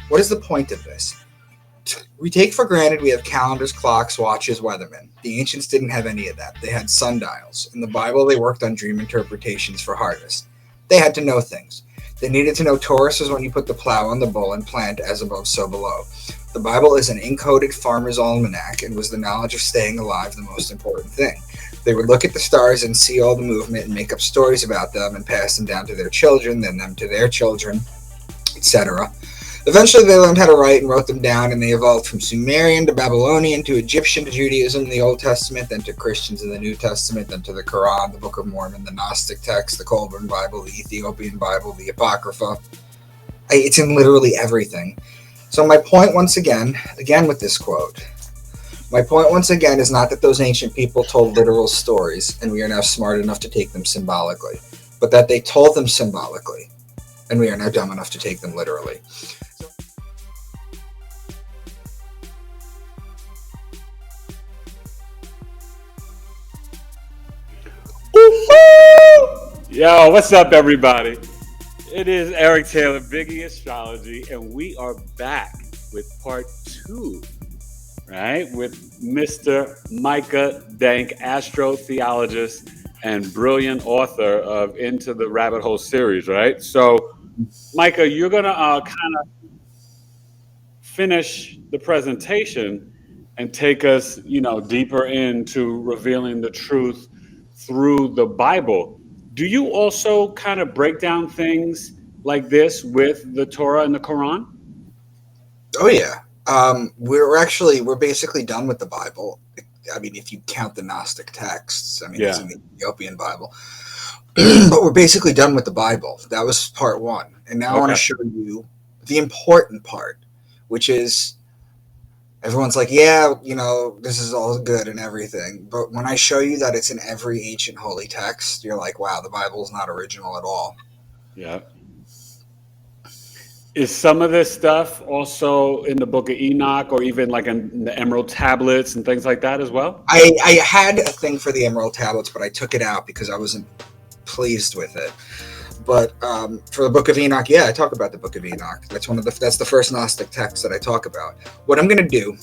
What is the point of this? We take for granted we have calendars, clocks, watches, weathermen. The ancients didn't have any of that. They had sundials. In the Bible, they worked on dream interpretations for harvest. They had to know things. They needed to know Taurus is when you put the plow on the bull and plant as above, so below. The Bible is an ink-coded farmer's almanac, and was the knowledge of staying alive the most important thing. They would look at the stars and see all the movement and make up stories about them and pass them down to their children, then them to their children, etc. Eventually, they learned how to write and wrote them down, and they evolved from Sumerian to Babylonian to Egyptian to Judaism in the Old Testament, then to Christians in the New Testament, then to the Quran, the Book of Mormon, the Gnostic text, the Colburn Bible, the Ethiopian Bible, the Apocrypha. It's in literally everything. So my point once again with this quote, my point once again is not that those ancient people told literal stories, and we are now smart enough to take them symbolically, but that they told them symbolically, and we are now dumb enough to take them literally. Yo, what's up, everybody? It is Eric Taylor, BigEAstrology, and we are back with part 2, right? With Mr. Micah Dank, Astro-Theologist and brilliant author of Into the Rabbit Hole series, right? So, Micah, you're going to kind of finish the presentation and take us, deeper into revealing the truth through the Bible. Do you also kind of break down things like this with the Torah and the Quran? Oh yeah. We're basically done with the Bible. I mean, if you count the Gnostic texts, it's in the Ethiopian Bible. But we're basically done with the Bible. That was part 1. And now I want to show you the important part, which is everyone's like, yeah, this is all good and everything. But when I show you that it's in every ancient holy text, you're like, wow, the Bible is not original at all. Yeah. Is some of this stuff also in the Book of Enoch, or even like in the Emerald Tablets and things like that as well? I had a thing for the Emerald Tablets, but I took it out because I wasn't pleased with it. But for the Book of Enoch, yeah, I talk about the Book of Enoch. That's the first Gnostic text that I talk about. What I'm going to do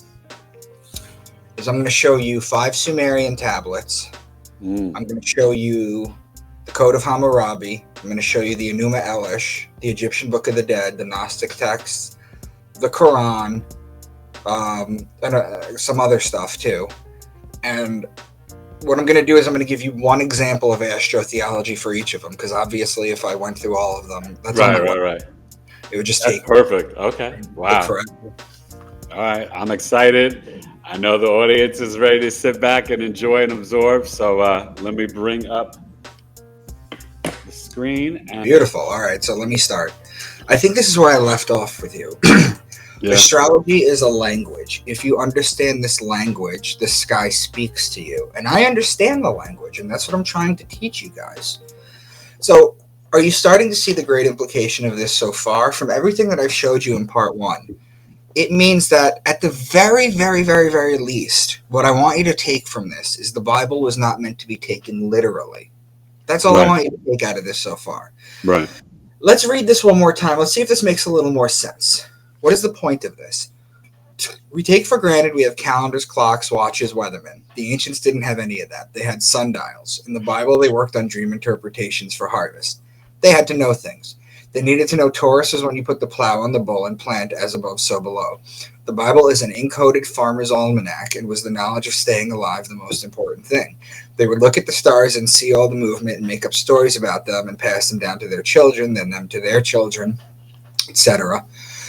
is I'm going to show you 5 Sumerian tablets. I'm going to show you the Code of Hammurabi. I'm going to show you the Enuma Elish, the Egyptian Book of the Dead, the Gnostic texts, the Quran, and some other stuff too. And what I'm going to do is I'm going to give you one example of Astro-Theology for each of them, because obviously if I went through all of them, right. It would just take perfect. Okay. Wow. All right. I'm excited. I know the audience is ready to sit back and enjoy and absorb. So let me bring up the screen. Beautiful. All right. So let me start. I think this is where I left off with you. Yeah. Astrology is a language. If you understand this language, the sky speaks to you. And I understand the language, and that's what I'm trying to teach you guys. So, are you starting to see the great implication of this so far? From everything that I've showed you in part 1, it means that at the very, very, very, very least, what I want you to take from this is the Bible was not meant to be taken literally. That's all I want you to take out of this so far. Right. Let's read this one more time. Let's see if this makes a little more sense. What is the point of this? We take for granted we have calendars, clocks, watches, weathermen. The ancients didn't have any of that. They had sundials. In the Bible, they worked on dream interpretations for harvest. They had to know things. They needed to know Taurus is when you put the plow on the bull and plant as above, so below. The Bible is an ink-coded farmer's almanac, and was the knowledge of staying alive the most important thing. They would look at the stars and see all the movement and make up stories about them and pass them down to their children, then them to their children, etc.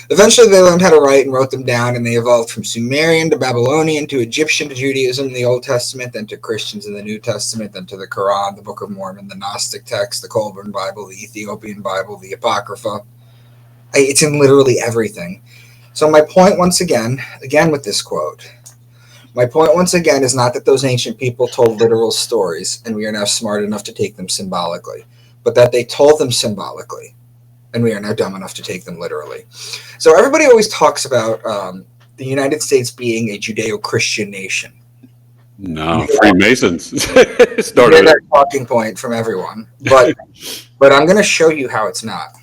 Eventually, they learned how to write and wrote them down, and they evolved from Sumerian to Babylonian to Egyptian to Judaism in the Old Testament, then to Christians in the New Testament, then to the Quran, the Book of Mormon, the Gnostic text, the Colburn Bible, the Ethiopian Bible, the Apocrypha. It's in literally everything. So my point once again with this quote, my point once again is not that those ancient people told literal stories, and we are now smart enough to take them symbolically, but that they told them symbolically, and we are now dumb enough to take them literally. So everybody always talks about the United States being a Judeo-Christian nation. No, Freemasons started that talking point from everyone. But I'm going to show you how it's not.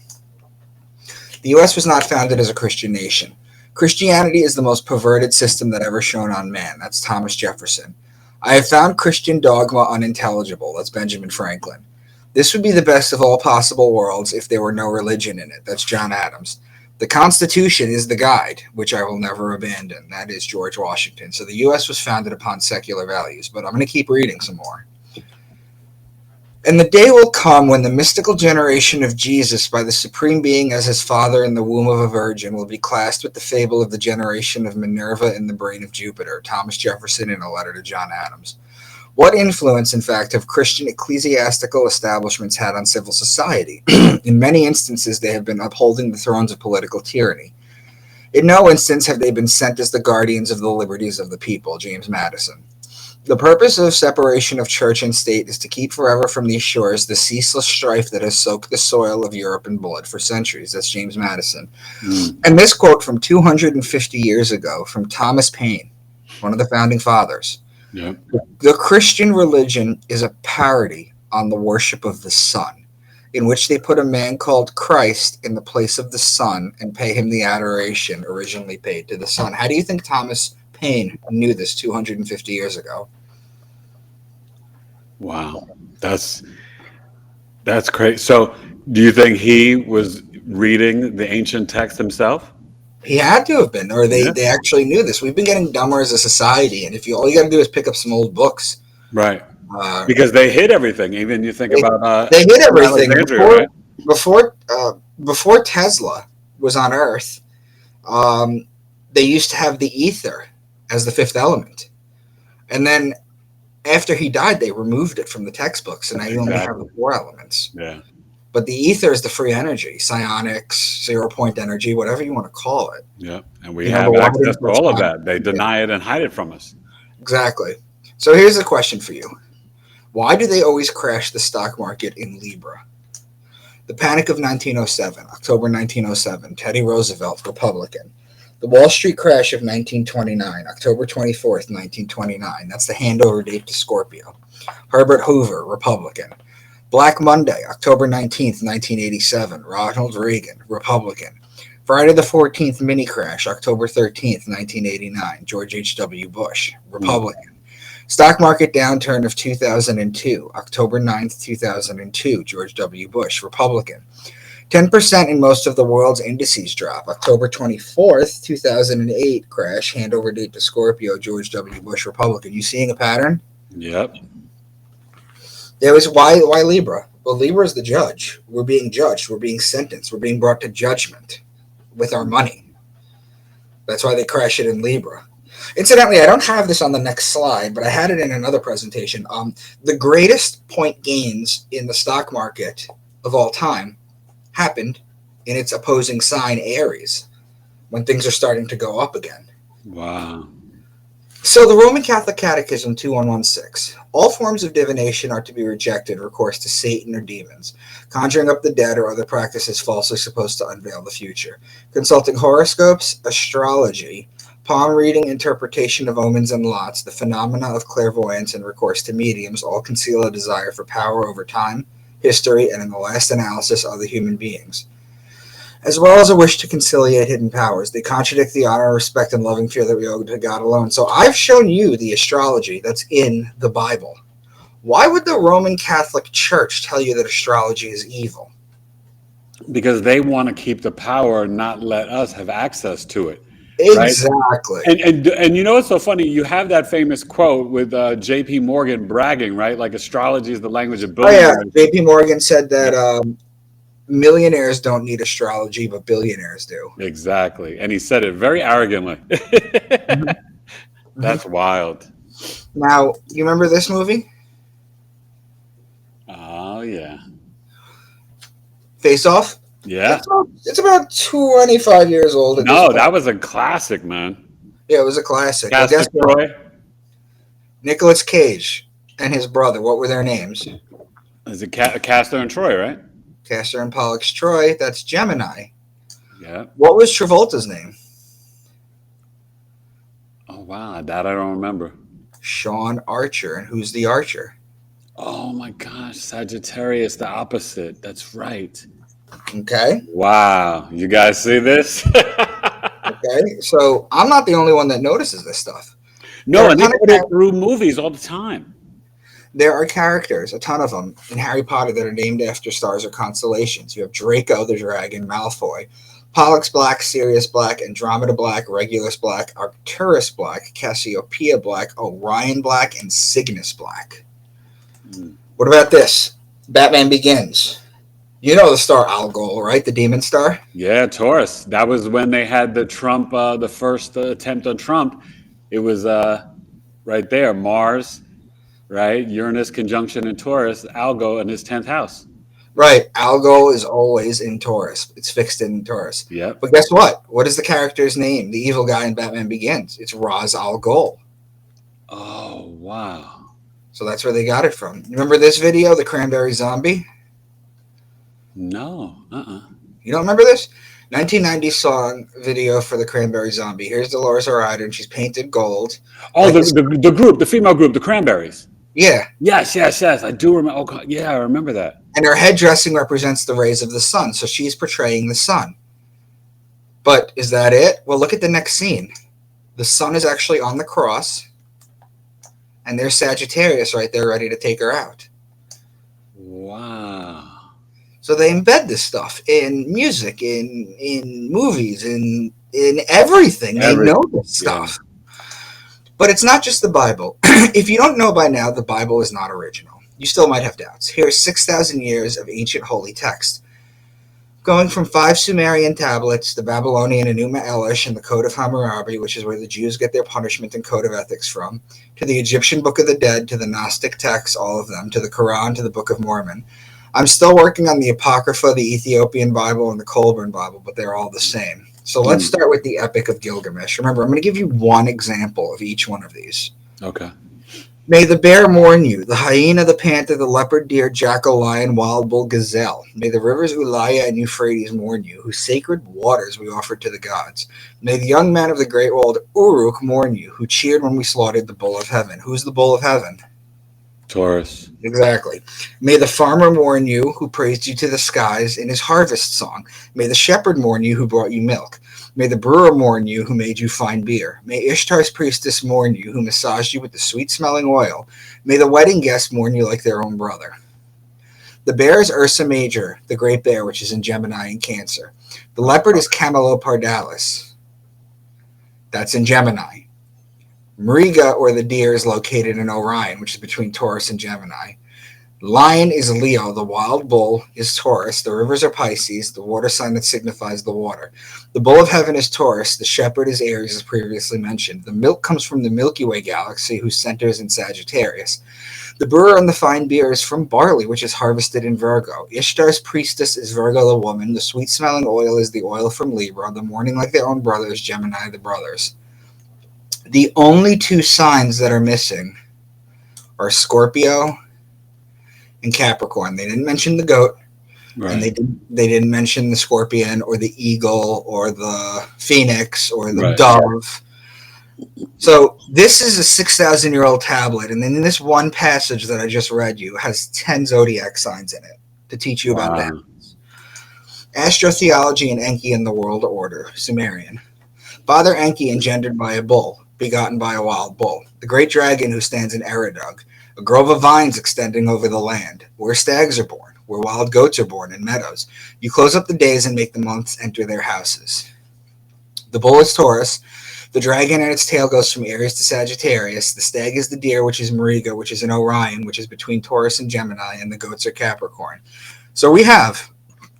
The U.S. was not founded as a Christian nation. Christianity is the most perverted system that ever shone on man. That's Thomas Jefferson. I have found Christian dogma unintelligible. That's Benjamin Franklin. This would be the best of all possible worlds if there were no religion in it. That's John Adams. The Constitution is the guide, which I will never abandon. That is George Washington. So the U.S. was founded upon secular values, but I'm going to keep reading some more. And the day will come when the mystical generation of Jesus by the Supreme Being as his father in the womb of a virgin will be classed with the fable of the generation of Minerva in the brain of Jupiter, Thomas Jefferson in a letter to John Adams. What influence, in fact, have Christian ecclesiastical establishments had on civil society? In many instances, they have been upholding the thrones of political tyranny. In no instance have they been sent as the guardians of the liberties of the people, James Madison. The purpose of separation of church and state is to keep forever from these shores the ceaseless strife that has soaked the soil of Europe in blood for centuries. That's James Madison. And this quote from 250 years ago from Thomas Paine, one of the founding fathers. Yep. The Christian religion is a parody on the worship of the sun, in which they put a man called Christ in the place of the sun and pay him the adoration originally paid to the sun. How do you think Thomas Paine knew this 250 years ago? Wow, that's crazy. So, do you think he was reading the ancient text himself? He had to have been, or they actually knew this. We've been getting dumber as a society, and if all you got to do is pick up some old books, right? Because they hid everything. Even you think about they hid everything before Tesla was on Earth. They used to have the ether as the fifth element, and then after he died, they removed it from the textbooks, and now you only have the four elements. Yeah. But the ether is the free energy, psionics, 0-point energy, whatever you want to call it. Yeah, and we have access to all of that. They deny it and hide it from us. Exactly. So here's the question for you. Why do they always crash the stock market in Libra? The Panic of 1907, October 1907, Teddy Roosevelt, Republican. The Wall Street crash of 1929, October 24th, 1929. That's the handover date to Scorpio. Herbert Hoover, Republican. Black Monday, October 19th, 1987. Ronald Reagan, Republican. Friday the 14th mini crash, October 13th, 1989. George H.W. Bush, Republican. Stock market downturn of 2002, October 9th, 2002. George W. Bush, Republican. 10% in most of the world's indices drop. October 24th, 2008 crash, handover date to Scorpio, George W. Bush, Republican. You seeing a pattern? Yep. There was why Libra? Well, Libra is the judge. We're being judged. We're being sentenced. We're being brought to judgment with our money. That's why they crash it in Libra. Incidentally, I don't have this on the next slide, but I had it in another presentation. The greatest point gains in the stock market of all time happened in its opposing sign, Aries, when things are starting to go up again. Wow. So the Roman Catholic Catechism 2116. All forms of divination are to be rejected, recourse to Satan or demons, conjuring up the dead or other practices falsely supposed to unveil the future, consulting horoscopes, astrology, palm reading, interpretation of omens and lots, the phenomena of clairvoyance, and recourse to mediums all conceal a desire for power over time, history, and in the last analysis, other human beings, as well as a wish to conciliate hidden powers. They contradict the honor, respect, and loving fear that we owe to God alone. So I've shown you the astrology that's in the Bible. Why would the Roman Catholic Church tell you that astrology is evil? Because they want to keep the power and not let us have access to it. Exactly. Right? And you know what's so funny? You have that famous quote with J.P. Morgan bragging, right? Like astrology is the language of billionaires. Oh, yeah. J.P. Morgan said that millionaires don't need astrology, but billionaires do. Exactly. And he said it very arrogantly. That's wild. Now, you remember this movie? Oh, yeah. Face Off? Yeah. It's about 25 years old. No, that was a classic, man. Yeah, it was a classic. Castor Troy? Nicolas Cage and his brother. What were their names? Is it Castor and Troy, right? Castor and Pollux Troy. That's Gemini. Yeah. What was Travolta's name? Oh, wow. That I don't remember. Sean Archer. And who's the Archer? Oh, my gosh. Sagittarius, the opposite. That's right. Okay. Wow. You guys see this? Okay. So I'm not the only one that notices this stuff. There No, are a and they ton put it through movies all the time. There are characters, a ton of them, in Harry Potter that are named after stars or constellations. You have Draco the dragon, Malfoy, Pollux Black, Sirius Black, Andromeda Black, Regulus Black, Arcturus Black, Cassiopeia Black, Orion Black, and Cygnus Black. What about this? Batman Begins. You know the star Algol, right? The demon star? Yeah, Taurus. That was when they had the Trump, the first attempt on Trump. It was right there, Mars, right? Uranus conjunction in Taurus, Algo in his 10th house. Right. Algol is always in Taurus. It's fixed in Taurus. Yep. But guess what? What is the character's name? The evil guy in Batman Begins. It's Ra's al Ghul. Oh, wow. So that's where they got it from. Remember this video, the Cranberry Zombie? No. You don't remember this? 1990 song video for the Cranberry Zombie. Here's Dolores O'Riordan. She's painted gold. Oh, like the group, the female group, the Cranberries. Yeah. Yes. I do remember. Oh, God. Yeah, I remember that. And her head dressing represents the rays of the sun. So she's portraying the sun. But is that it? Well, look at the next scene. The sun is actually on the cross. And there's Sagittarius right there ready to take her out. Wow. So they embed this stuff in music, in movies, in everything. They know this stuff. Yeah. But it's not just the Bible. If you don't know by now, the Bible is not original. You still might have doubts. Here's 6,000 years of ancient holy text. Going from 5 Sumerian tablets, the Babylonian Enuma Elish and the Code of Hammurabi, which is where the Jews get their punishment and code of ethics from, to the Egyptian Book of the Dead, to the Gnostic texts, all of them, to the Quran, to the Book of Mormon. I'm still working on the Apocrypha, the Ethiopian Bible, and the Colburn Bible, but they're all the same. So let's start with the Epic of Gilgamesh. Remember, I'm going to give you one example of each one of these. Okay. May the bear mourn you, the hyena, the panther, the leopard, deer, jackal, lion, wild bull, gazelle. May the rivers Ulaya and Euphrates mourn you, whose sacred waters we offered to the gods. May the young men of the great world Uruk mourn you, who cheered when we slaughtered the bull of heaven. Who's the bull of heaven? Taurus. Exactly. May the farmer mourn you, who praised you to the skies in his harvest song. May the shepherd mourn you, who brought you milk. May the brewer mourn you, who made you fine beer. May Ishtar's priestess mourn you, who massaged you with the sweet-smelling oil. May the wedding guests mourn you like their own brother. The bear is Ursa Major, the great bear, which is in Gemini and Cancer. The leopard is Camelopardalis. That's in Gemini. Mariga, or the deer, is located in Orion, which is between Taurus and Gemini. Lion is Leo. The wild bull is Taurus. The rivers are Pisces, the water sign that signifies the water. The bull of heaven is Taurus. The shepherd is Aries, as previously mentioned. The milk comes from the Milky Way galaxy, whose center is in Sagittarius. The brewer and the fine beer is from barley, which is harvested in Virgo. Ishtar's priestess is Virgo the woman. The sweet-smelling oil is the oil from Libra. The mourning like their own brothers, Gemini the brothers. The only 2 signs that are missing are Scorpio and Capricorn. They didn't mention the goat, right. And they didn't mention the scorpion or the eagle or the phoenix or the dove. So this is a 6,000-year-old tablet, and then this one passage that I just read you has 10 zodiac signs in it to teach you about that. Astro-Theology and Enki in the world order, Sumerian. Father Enki engendered by a bull, begotten by a wild bull. The great dragon who stands in Eridug. A grove of vines extending over the land, where stags are born, where wild goats are born in meadows. You close up the days and make the months enter their houses. The bull is Taurus. The dragon and its tail goes from Aries to Sagittarius. The stag is the deer, which is Mariga, which is in Orion, which is between Taurus and Gemini, and the goats are Capricorn. So we have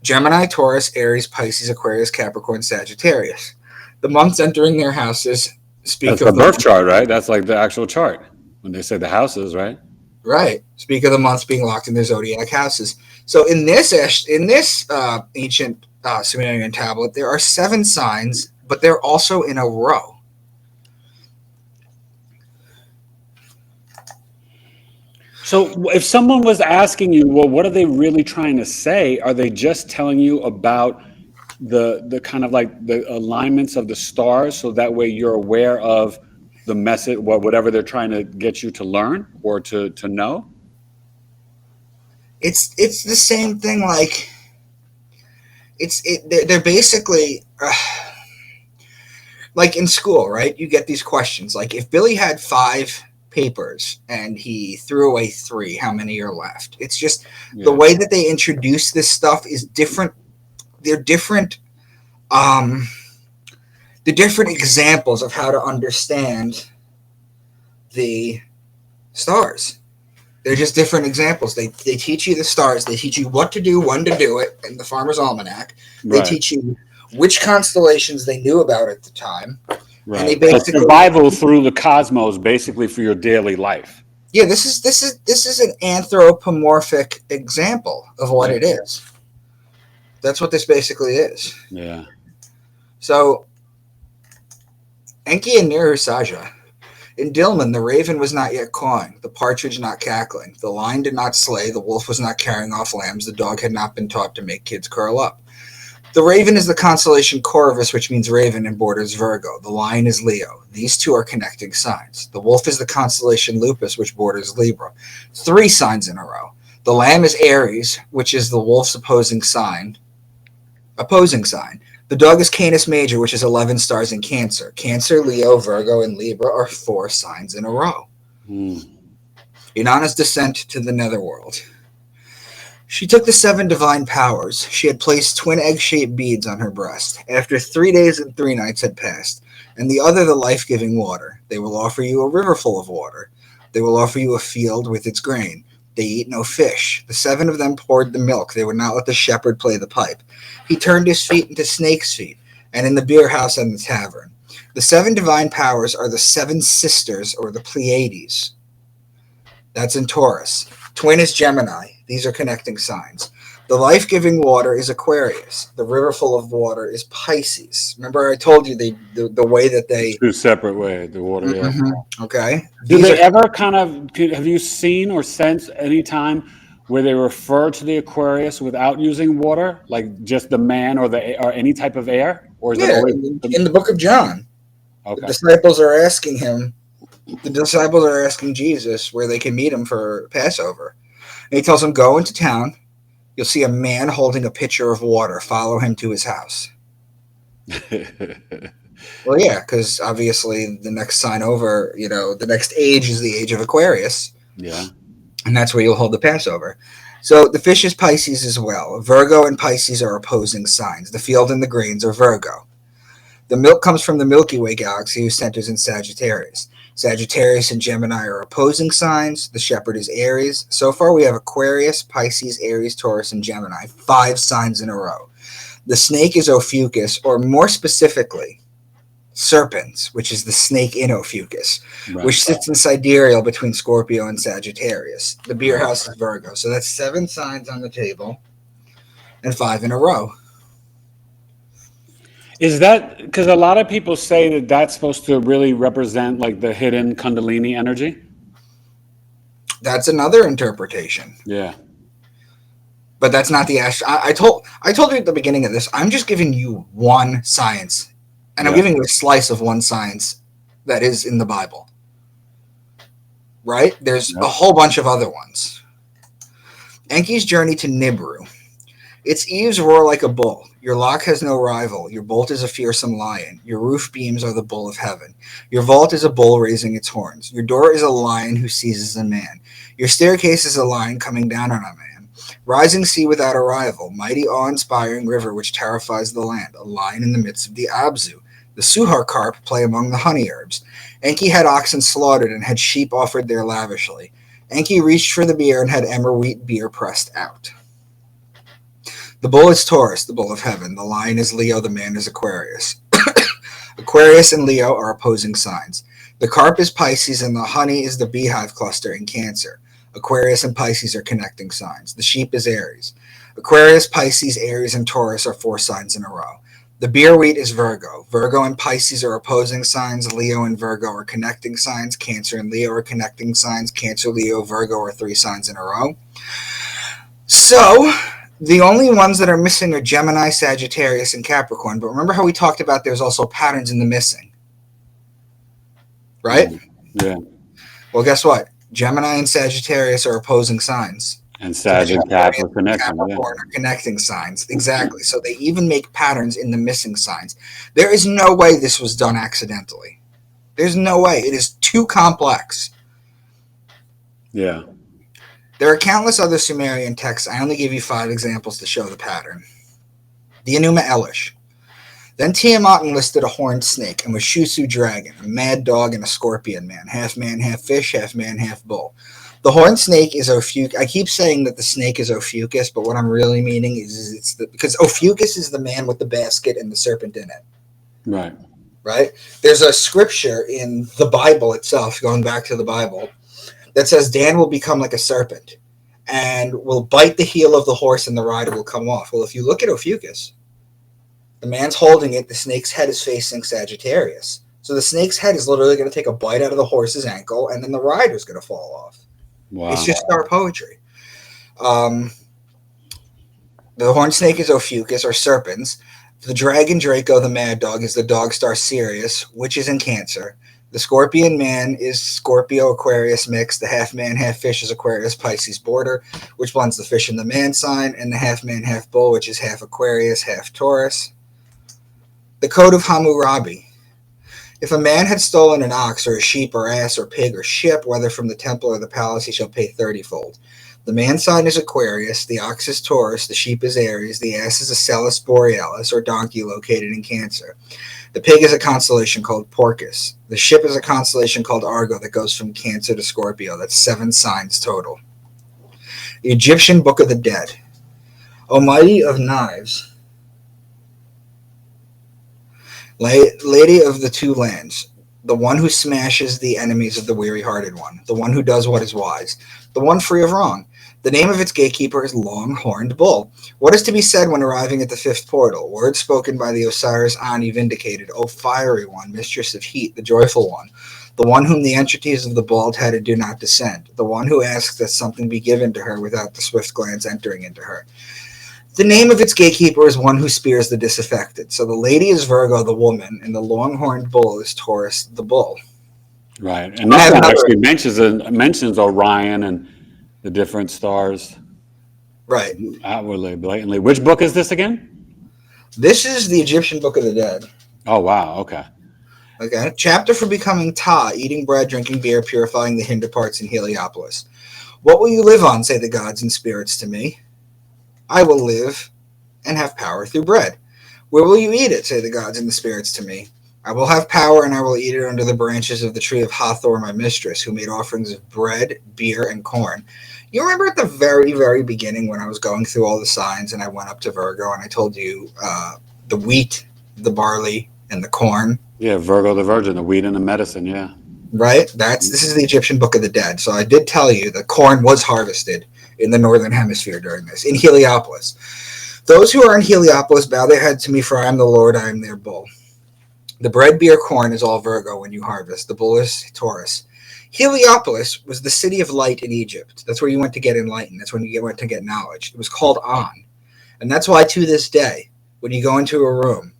Gemini, Taurus, Aries, Pisces, Aquarius, Capricorn, Sagittarius. The months entering their houses speak That's of the birth chart, right? That's like the actual chart. When they say the houses, right? Right. Speak of the months being locked in their zodiac houses. So in this ancient Sumerian tablet, there are 7 signs, but they're also in a row. So if someone was asking you, well, what are they really trying to say? Are they just telling you about the kind of like the alignments of the stars, so that way you're aware of the message, whatever they're trying to get you to learn or to know? It's the same thing. Like, They're basically like in school, right? You get these questions like, if Billy had 5 papers and he threw away 3, how many are left? It's just the way that they introduce this stuff is different. They're different. The different examples of how to understand the stars. They're just different examples. They teach you the stars. They teach you what to do, when to do it in the Farmer's Almanac. They teach you which constellations they knew about at the time. Right. And they basically survival through the cosmos, basically for your daily life. Yeah, this is an anthropomorphic example of what it is. That's what this basically is. Yeah. So Enki and Nirushaja. In Dilmun, the raven was not yet cawing, the partridge not cackling, the lion did not slay, the wolf was not carrying off lambs, the dog had not been taught to make kids curl up. The raven is the constellation Corvus, which means raven and borders Virgo. The lion is Leo. These two are connecting signs. The wolf is the constellation Lupus, which borders Libra. 3 signs in a row. The lamb is Aries, which is the wolf's opposing sign. The dog is Canis Major, which is 11 stars in Cancer. Cancer, Leo, Virgo, and Libra are 4 signs in a row. Inanna's descent to the netherworld. She took the 7 divine powers. She had placed twin egg-shaped beads on her breast. After 3 days and 3 nights had passed, and the other the life-giving water. They will offer you a river full of water. They will offer you a field with its grain. They eat no fish. The 7 of them poured the milk. They would not let the shepherd play the pipe. He turned his feet into snakes' feet, and in the beer house and the tavern. The 7 divine powers are the 7 sisters, or the Pleiades. That's in Taurus. Twin is Gemini. These are connecting signs. The life-giving water is Aquarius. The river full of water is Pisces. Remember I told you the way that they... 2 separate ways, the water, Okay. Do they ever kind of... Have you seen or sensed any time where they refer to the Aquarius without using water? Like just the man or any type of air? Or is it always... in the book of John. Okay. The disciples are asking him... The disciples are asking Jesus where they can meet him for Passover. And he tells them, go into town. You'll see a man holding a pitcher of water. Follow him to his house. Well, yeah, because obviously the next sign over, the next age is the age of Aquarius. Yeah. And that's where you'll hold the Passover. So the fish is Pisces as well. Virgo and Pisces are opposing signs. The field and the grains are Virgo. The milk comes from the Milky Way galaxy, whose centers in Sagittarius. Sagittarius and Gemini are opposing signs. The shepherd is Aries. So far, we have Aquarius, Pisces, Aries, Taurus, and Gemini. 5 signs in a row. The snake is Ophiuchus, or more specifically, Serpens, which is the snake in Ophiuchus, which sits in sidereal between Scorpio and Sagittarius. The beer house is Virgo. So that's 7 signs on the table and 5 in a row. Is that because a lot of people say that that's supposed to really represent like the hidden Kundalini energy? That's another interpretation. Yeah. But that's not the I told you at the beginning of this, I'm just giving you one science. And I'm giving you a slice of one science that is in the Bible. Right? There's a whole bunch of other ones. Enki's journey to Nibiru. Its eaves roar like a bull. Your lock has no rival. Your bolt is a fearsome lion. Your roof beams are the bull of heaven. Your vault is a bull raising its horns. Your door is a lion who seizes a man. Your staircase is a lion coming down on a man. Rising sea without a rival. Mighty awe-inspiring river which terrifies the land. A lion in the midst of the Abzu. The Suhar carp play among the honey herbs. Enki had oxen slaughtered and had sheep offered there lavishly. Enki reached for the beer and had emmer wheat beer pressed out. The bull is Taurus, the bull of heaven. The lion is Leo, the man is Aquarius. Aquarius and Leo are opposing signs. The carp is Pisces, and the honey is the beehive cluster in Cancer. Aquarius and Pisces are connecting signs. The sheep is Aries. Aquarius, Pisces, Aries, and Taurus are 4 signs in a row. The beer wheat is Virgo. Virgo and Pisces are opposing signs. Leo and Virgo are connecting signs. Cancer and Leo are connecting signs. Cancer, Leo, Virgo are 3 signs in a row. So... the only ones that are missing are Gemini, Sagittarius, and Capricorn. But remember how we talked about there's also patterns in the missing. Right? Yeah. Well, guess what? Gemini and Sagittarius are opposing signs. And Sag and Cap are connecting. Capricorn are connecting signs. Exactly. So they even make patterns in the missing signs. There is no way this was done accidentally. There's no way. It is too complex. Yeah. There are countless other Sumerian texts. I only give you 5 examples to show the pattern. The Enuma Elish. Then Tiamat enlisted a horned snake and was Shusu dragon, a mad dog and a scorpion man, half fish, half man, half bull. The horned snake is Ophiuchus. I keep saying that the snake is Ophiuchus, but what I'm really meaning is because Ophiuchus is the man with the basket and the serpent in it. Right. Right? There's a scripture in the Bible itself, going back to the Bible, that says Dan will become like a serpent and will bite the heel of the horse and the rider will come off. Well, if you look at Ophiuchus, the man's holding it, the snake's head is facing Sagittarius. So the snake's head is literally going to take a bite out of the horse's ankle, and then the rider's going to fall off. Wow. It's just our poetry. The horned snake is Ophiuchus, or serpents. The dragon Draco, the mad dog, is the dog star Sirius, which is in Cancer. The scorpion man is Scorpio Aquarius mix. The half man, half fish is Aquarius Pisces border, which blends the fish and the man sign, and the half man, half bull, which is half Aquarius, half Taurus. The Code of Hammurabi. If a man had stolen an ox or a sheep or ass or pig or ship, whether from the temple or the palace, he shall pay 30-fold. The man sign is Aquarius, the ox is Taurus, the sheep is Aries, the ass is a Celis Borealis or donkey located in Cancer. The pig is a constellation called Porcus. The ship is a constellation called Argo that goes from Cancer to Scorpio. That's 7 signs total. The Egyptian Book of the Dead. Almighty of Knives. Lady of the Two Lands, the one who smashes the enemies of the weary-hearted one, the one who does what is wise, the one free of wrong. The name of its gatekeeper is Long-Horned Bull. What is to be said when arriving at the 5th portal? Words spoken by the Osiris Ani vindicated, O fiery one, mistress of heat, the joyful one, the one whom the entities of the bald-headed do not descend, the one who asks that something be given to her without the swift glance entering into her. The name of its gatekeeper is one who spears the disaffected. So the lady is Virgo, the woman, and the long-horned bull is Taurus, the bull. Right. And this one actually mentions Orion and the different stars. Right. Outwardly, blatantly. Which book is this again? This is the Egyptian Book of the Dead. Oh, wow. Okay. Okay. Chapter for becoming Ta, eating bread, drinking beer, purifying the hinder parts in Heliopolis. What will you live on, say the gods and spirits to me? I will live and have power through bread. Where will you eat it, say the gods and the spirits to me? I will have power and I will eat it under the branches of the tree of Hathor, my mistress, who made offerings of bread, beer, and corn. You remember at the very, very beginning when I was going through all the signs and I went up to Virgo and I told you the wheat, the barley, and the corn? Yeah, Virgo the Virgin, the wheat and the medicine, yeah. Right? This is the Egyptian Book of the Dead. So I did tell you that corn was harvested in the northern hemisphere during this, in Heliopolis. Those who are in Heliopolis bow their head to me, for I am the Lord, I am their bull. The bread, beer, corn is all Virgo when you harvest. The bull is Taurus. Heliopolis was the city of light in Egypt. That's where you went to get enlightened. That's when you went to get knowledge. It was called On. And that's why to this day, when you go into a room,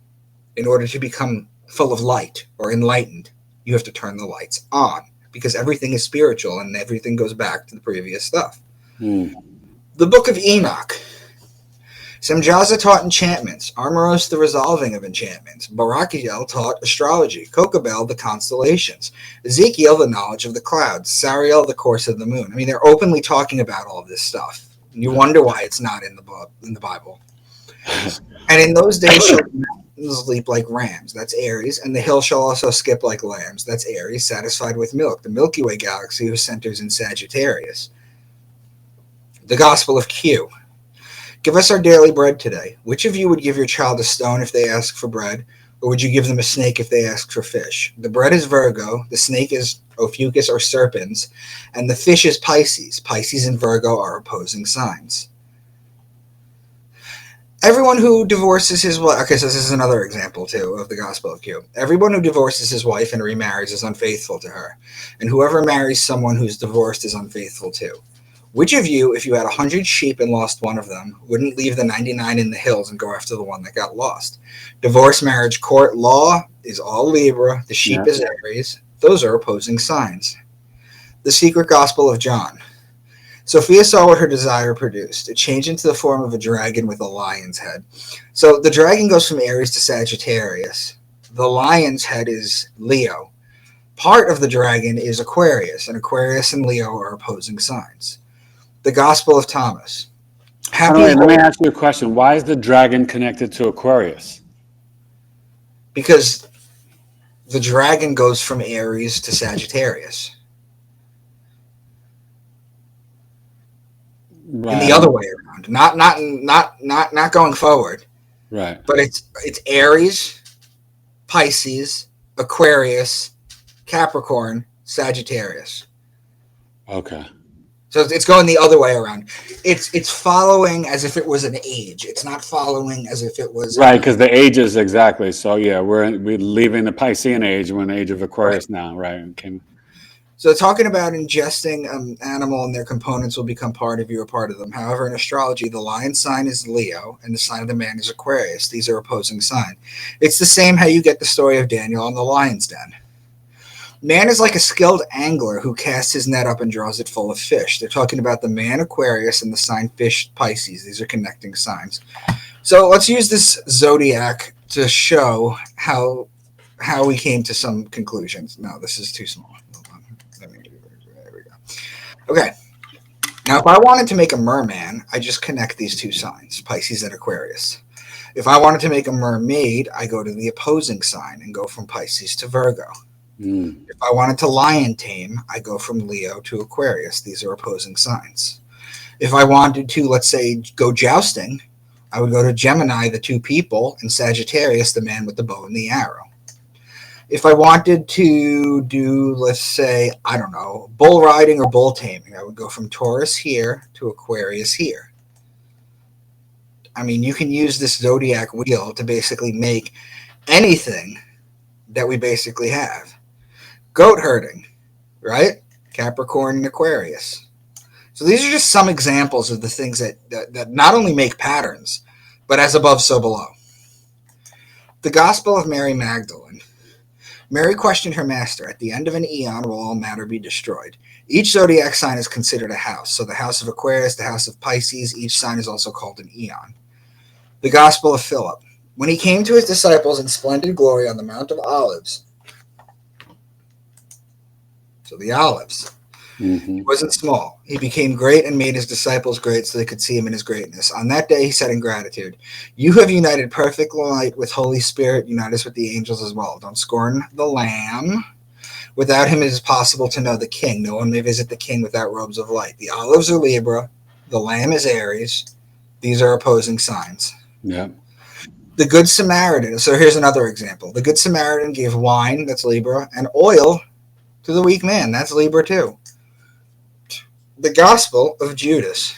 in order to become full of light or enlightened, you have to turn the lights on because everything is spiritual and everything goes back to the previous stuff. The Book of Enoch. Semjaza taught enchantments. Armoros the resolving of enchantments. Barakiel taught astrology. Kokabel the constellations. Ezekiel the knowledge of the clouds. Sariel the course of the moon. I mean, they're openly talking about all of this stuff. You wonder why it's not in the Bible. And in those days shall the mountains leap like rams. That's Aries. And the hill shall also skip like lambs. That's Aries, satisfied with milk. The Milky Way galaxy whose centers in Sagittarius. The Gospel of Q. Give us our daily bread today. Which of you would give your child a stone if they ask for bread? Or would you give them a snake if they ask for fish? The bread is Virgo. The snake is Ophiuchus or serpens. And the fish is Pisces. Pisces and Virgo are opposing signs. Everyone who divorces his wife... Okay, so this is another example, too, of the Gospel of Q. Everyone who divorces his wife and remarries is unfaithful to her. And whoever marries someone who's divorced is unfaithful, too. Which of you, if you had 100 sheep and lost one of them, wouldn't leave the 99 in the hills and go after the one that got lost? Divorce, marriage, court, law is all Libra. The sheep is Aries. Those are opposing signs. The Secret Gospel of John. Sophia saw what her desire produced. It changed into the form of a dragon with a lion's head. So the dragon goes from Aries to Sagittarius. The lion's head is Leo. Part of the dragon is Aquarius, and Aquarius and Leo are opposing signs. The Gospel of Thomas. Let me ask you a question. Why is the dragon connected to Aquarius? Because the dragon goes from Aries to Sagittarius. Right. And the other way around, not going forward. Right. But it's Aries, Pisces, Aquarius, Capricorn, Sagittarius. Okay. So it's going the other way around. It's following as if it was an age. It's not following as if it was right, because the ages exactly. So yeah, we're leaving the Piscean age. We're in the age of Aquarius now, right? So talking about ingesting an animal and their components will become part of you or part of them. However, in astrology, the lion sign is Leo and the sign of the man is Aquarius. These are opposing signs. It's the same how you get the story of Daniel and the lion's den. Man is like a skilled angler who casts his net up and draws it full of fish. They're talking about the man Aquarius and the sign fish Pisces. These are connecting signs. So let's use this zodiac to show how we came to some conclusions. No, this is too small. There we go. Okay. Now, if I wanted to make a merman, I just connect these two signs, Pisces and Aquarius. If I wanted to make a mermaid, I go to the opposing sign and go from Pisces to Virgo. If I wanted to lion tame, I go from Leo to Aquarius. These are opposing signs. If I wanted to, let's say, go jousting, I would go to Gemini, the two people, and Sagittarius, the man with the bow and the arrow. If I wanted to do, let's say, I don't know, bull riding or bull taming, I would go from Taurus here to Aquarius here. I mean, you can use this zodiac wheel to basically make anything that we basically have. Goat herding, right? Capricorn and Aquarius. So these are just some examples of the things that not only make patterns, but as above, so below. The Gospel of Mary Magdalene. Mary questioned her master, at the end of an eon will all matter be destroyed. Each zodiac sign is considered a house. So the house of Aquarius, the house of Pisces, each sign is also called an eon. The Gospel of Philip. When he came to his disciples in splendid glory on the Mount of Olives, so the olives, He wasn't small. He became great and made his disciples great so they could see him in his greatness. On that day, he said in gratitude, you have united perfect light with Holy Spirit. Unite us with the angels as well. Don't scorn the Lamb. Without him, it is possible to know the King. No one may visit the King without robes of light. The olives are Libra. The Lamb is Aries. These are opposing signs. Yeah. The Good Samaritan. So here's another example. The Good Samaritan gave wine, that's Libra, and oil to the weak man. That's Libra too. The Gospel of Judas.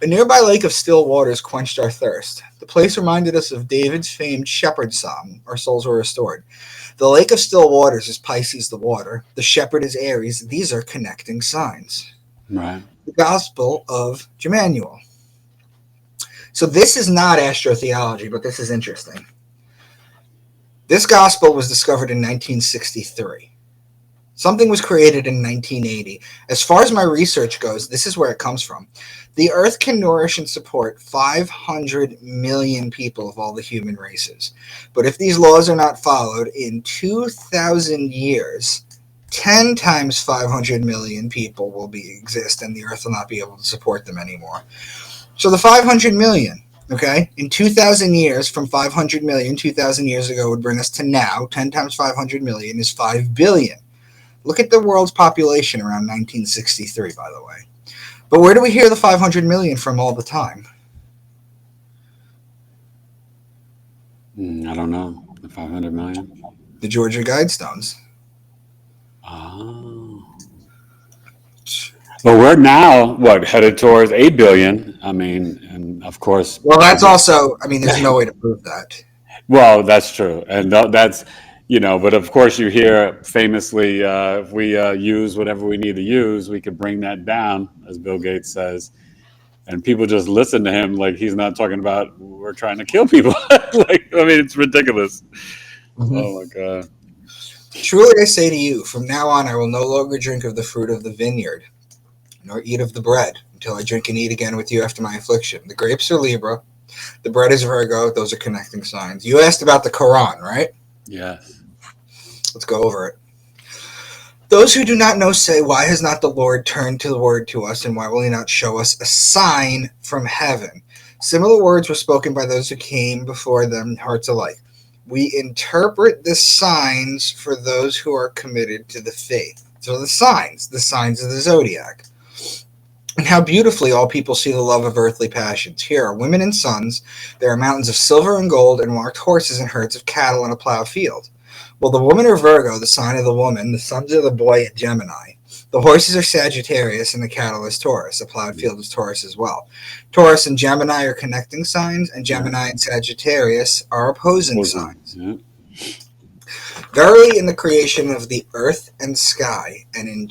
A nearby lake of still waters quenched our thirst. The place reminded us of David's famed shepherd psalm. Our souls were restored. The lake of still waters is Pisces, the water. The shepherd is Aries. These are connecting signs. Right. The Gospel of Emmanuel. So this is not Astro-Theology, but this is interesting. This gospel was discovered in 1963. Something was created in 1980. As far as my research goes, this is where it comes from. The Earth can nourish and support 500 million people of all the human races. But if these laws are not followed, in 2,000 years, 10 times 500 million people will exist, and the Earth will not be able to support them anymore. So the 500 million, okay, in 2,000 years, from 500 million, 2,000 years ago would bring us to now. 10 times 500 million is 5 billion. Look at the world's population around 1963, by the way. But where do we hear the 500 million from all the time? I don't know. The 500 million? The Georgia Guidestones. Oh. But we're now, headed towards 8 billion. I mean, and of course. Well, that's also, there's no way to prove that. Well, that's true. And that's, but of course you hear famously, if we use whatever we need to use, we could bring that down, as Bill Gates says. And people just listen to him like he's not talking about we're trying to kill people. It's ridiculous. Mm-hmm. Oh, my God. Truly I say to you, from now on I will no longer drink of the fruit of the vineyard nor eat of the bread until I drink and eat again with you after my affliction. The grapes are Libra. The bread is Virgo. Those are connecting signs. You asked about the Quran, right? Yes. Let's go over it. Those who do not know say, why has not the Lord turned to the word to us, and why will he not show us a sign from heaven? Similar words were spoken by those who came before them, hearts alike. We interpret the signs for those who are committed to the faith. So the signs of the zodiac. And how beautifully all people see the love of earthly passions. Here are women and sons. There are mountains of silver and gold, and marked horses and herds of cattle in a plow field. Well, the women are Virgo, the sign of the woman. The sons are the boy at Gemini. The horses are Sagittarius, and the cattle is Taurus. The plowed field is Taurus as well. Taurus and Gemini are connecting signs, and Gemini and Sagittarius are opposing signs. Yeah. Verily, in the creation of the earth and sky, and in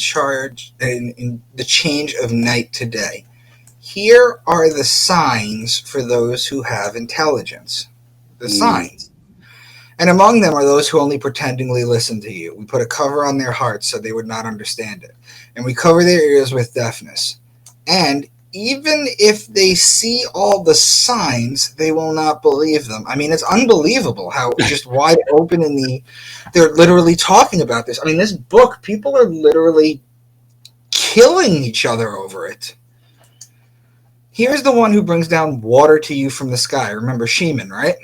the change of night to day, here are the signs for those who have intelligence. The signs. And among them are those who only pretendingly listen to you. We put a cover on their hearts so they would not understand it. And we cover their ears with deafness. And even if they see all the signs, they will not believe them. I mean, it's unbelievable how just wide open they're literally talking about this. I mean, this book, people are literally killing each other over it. Here's the one who brings down water to you from the sky. Remember Shemin, right?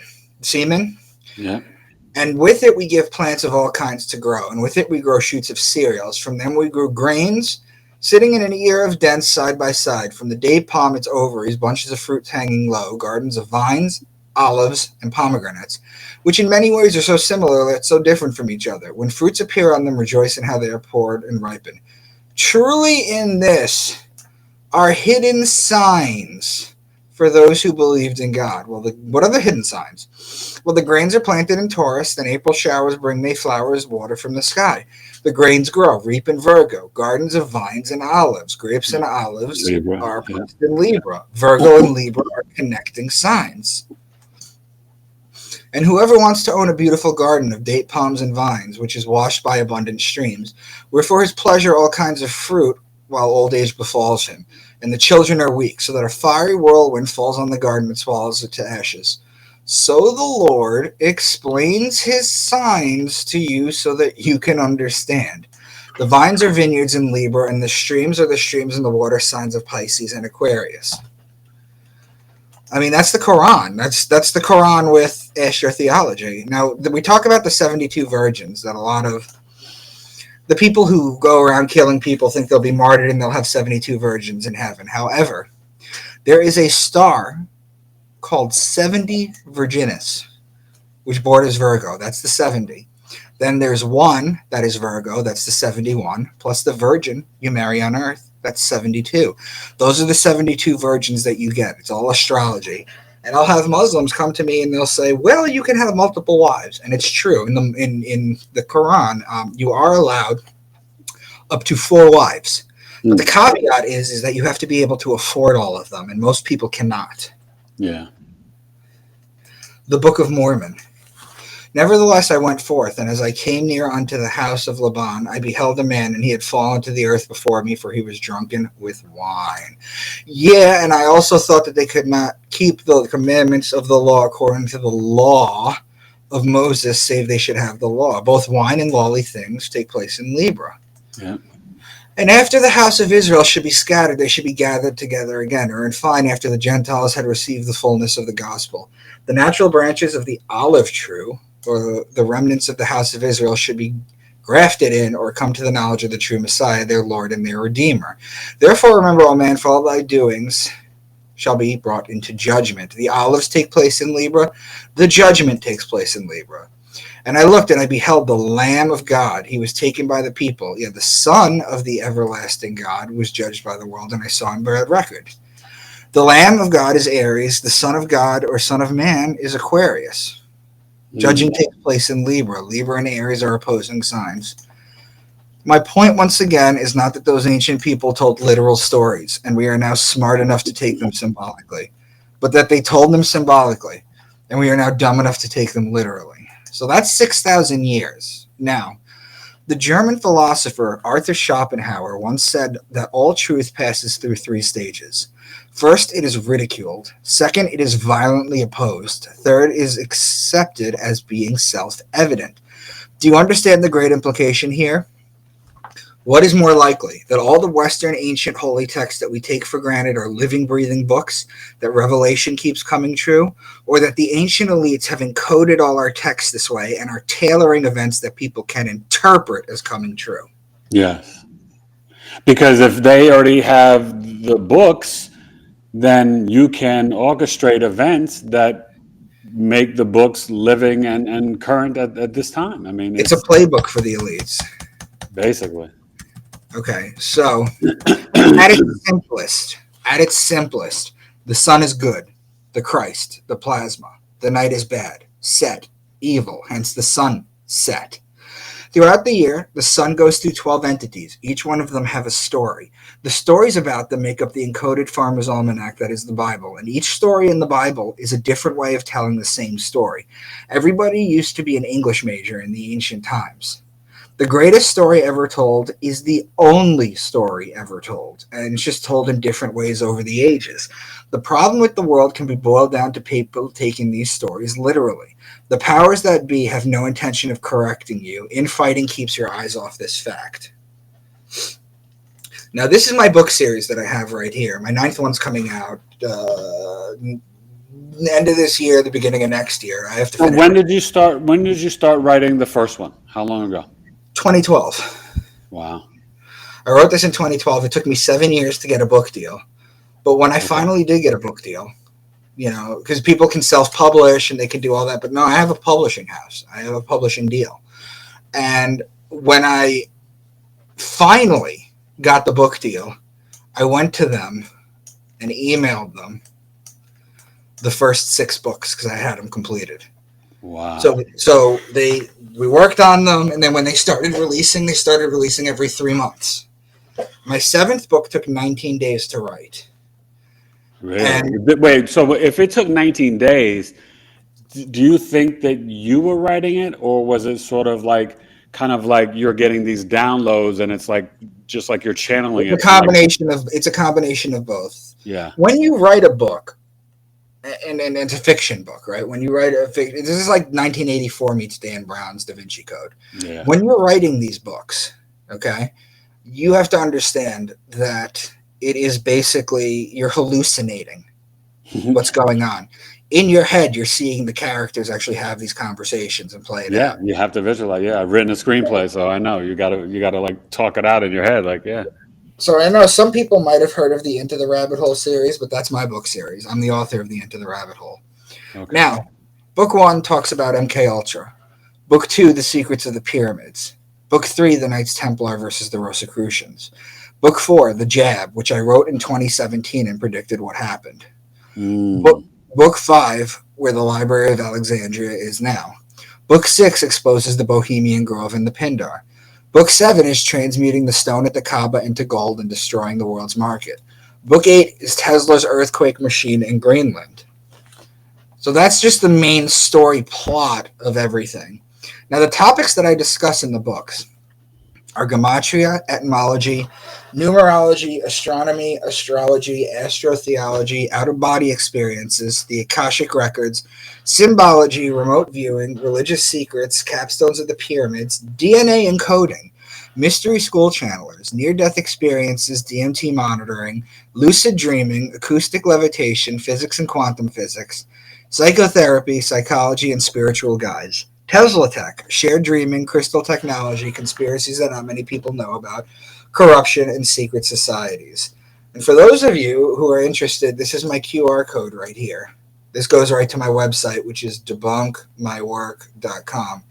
Semen? Yeah. And with it we give plants of all kinds to grow, and with it we grow shoots of cereals. From them we grew grains, sitting in an ear of dents side by side. From the date palm its ovaries, bunches of fruits hanging low, gardens of vines, olives, and pomegranates, which in many ways are so similar yet so different from each other. When fruits appear on them, rejoice in how they are poured and ripen. Truly in this are hidden signs for those who believed in God. Well, what are the hidden signs? Well, the grains are planted in Taurus, then April showers bring May flowers, water from the sky. The grains grow, reap in Virgo, gardens of vines and olives. Grapes and olives Libra, are placed in Libra. Virgo and Libra are connecting signs. And whoever wants to own a beautiful garden of date palms and vines, which is washed by abundant streams, where for his pleasure all kinds of fruit, while old age befalls him, and the children are weak, so that a fiery whirlwind falls on the garden and swallows it to ashes. So the Lord explains his signs to you so that you can understand. The vines are vineyards in Libra, and the streams are the streams in the water signs of Pisces and Aquarius. I mean, that's the Quran. That's the Quran with Astro-Theology. Now, we talk about the 72 virgins, that a lot of the people who go around killing people think they'll be martyred and they'll have 72 virgins in heaven. However, there is a star called 70 Virginis, which borders Virgo. That's the 70. Then there's one that is Virgo. That's the 71. Plus the virgin you marry on Earth. That's 72. Those are the 72 virgins that you get. It's all astrology. And I'll have Muslims come to me and they'll say, well, you can have multiple wives. And it's true. In the Quran, you are allowed up to 4 wives. But the caveat is that you have to be able to afford all of them. And most people cannot. Yeah. The Book of Mormon. Nevertheless, I went forth, and as I came near unto the house of Laban, I beheld a man, and he had fallen to the earth before me, for he was drunken with wine. Yeah, and I also thought that they could not keep the commandments of the law according to the law of Moses, save they should have the law. Both wine and lawly things take place in Libra. Yeah. And after the house of Israel should be scattered, they should be gathered together again, or in fine, after the Gentiles had received the fullness of the gospel. The natural branches of the olive tree, or the remnants of the house of Israel, should be grafted in or come to the knowledge of the true Messiah, their Lord and their Redeemer. Therefore remember, O man, for all thy doings shall be brought into judgment. The olives take place in Libra. The judgment takes place in Libra. And I looked, and I beheld the Lamb of God. He was taken by the people. Yeah, the Son of the everlasting God was judged by the world, and I saw him bear record. The Lamb of God is Aries. The Son of God, or Son of Man, is Aquarius. Judging takes place in Libra. Libra and Aries are opposing signs. My point, once again, is not that those ancient people told literal stories, and we are now smart enough to take them symbolically, but that they told them symbolically, and we are now dumb enough to take them literally. So that's 6,000 years. Now, The German philosopher Arthur Schopenhauer once said that all truth passes through 3 stages. First, it is ridiculed. Second, it is violently opposed. Third, is accepted as being self-evident. Do you understand the great implication here? What is more likely, that all the Western ancient holy texts that we take for granted are living, breathing books, that Revelation keeps coming true, or that the ancient elites have encoded all our texts this way and are tailoring events that people can interpret as coming true? Yes. Because if they already have the books, then you can orchestrate events that make the books living and current at this time. I mean, It's a playbook for the elites. Basically. Okay, so at its simplest, the sun is good, the Christ, the plasma. The night is bad, set, evil, hence the sun set. Throughout the year, the sun goes through 12 entities. Each one of them have a story. The stories about them make up the encoded Farmer's Almanac that is the Bible, and each story in the Bible is a different way of telling the same story. Everybody used to be an English major in the ancient times. The greatest story ever told is the only story ever told, and it's just told in different ways over the ages. The problem with the world can be boiled down to people taking these stories literally. The powers that be have no intention of correcting you. Infighting keeps your eyes off this fact. Now, this is my book series that I have right here. My 9th one's coming out the end of this year, the beginning of next year. I have to finish. When did you start writing the first one? How long ago? 2012. Wow. I wrote this in 2012. It took me 7 years to get a book deal. But when I finally did get a book deal, because people can self-publish and they can do all that. But no, I have a publishing house. I have a publishing deal. And when I finally got the book deal, I went to them and emailed them the first 6 books because I had them completed. Wow. So we worked on them, and then when they started releasing every 3 months. My 7th book took 19 days to write. Really? Wait, so if it took 19 days, do you think that you were writing it, or was it sort of like kind of like you're getting these downloads and it's like just like you're channeling it? It's a combination of both. Yeah. When you write a book, and it's a fiction book, right? When you write this is like 1984 meets Dan Brown's Da Vinci Code. Yeah. When you're writing these books, okay, you have to understand that it is basically you're hallucinating what's going on. In your head, you're seeing the characters actually have these conversations and play it out. Yeah, you have to visualize. Yeah, I've written a screenplay, so I know you gotta like talk it out in your head, like yeah. So I know some people might have heard of the Into the Rabbit Hole series, but that's my book series. I'm the author of the Into the Rabbit Hole. Okay. Now, book 1 talks about MK Ultra. Book 2, The Secrets of the Pyramids. Book 3, The Knights Templar versus the Rosicrucians. Book 4, The Jab, which I wrote in 2017 and predicted what happened. Book 5, where the Library of Alexandria is now. Book 6 exposes the Bohemian Grove and the Pindar. Book 7 is transmuting the stone at the Kaaba into gold and destroying the world's market. Book 8 is Tesla's earthquake machine in Greenland. So that's just the main story plot of everything. Now, the topics that I discuss in the books are gematria, etymology, numerology, astronomy, astrology, astrotheology, out-of-body experiences, the Akashic records, symbology, remote viewing, religious secrets, capstones of the pyramids, DNA encoding, mystery school channelers, near-death experiences, DMT monitoring, lucid dreaming, acoustic levitation, physics and quantum physics, psychotherapy, psychology, and spiritual guides. Tesla tech, shared dreaming, crystal technology, conspiracies that not many people know about, corruption, and secret societies. And for those of you who are interested, this is my QR code right here. This goes right to my website, which is debunkmywork.com.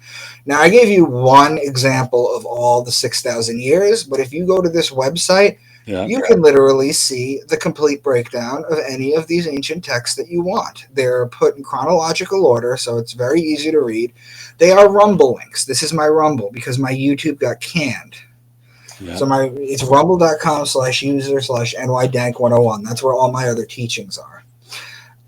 Now, I gave you one example of all the 6,000 years, but if you go to this website, you can literally see the complete breakdown of any of these ancient texts that you want. They're put in chronological order, so it's very easy to read. They are Rumble links. This is my Rumble because my YouTube got canned. Yeah. So it's rumble.com/user/NYDank101. That's where all my other teachings are.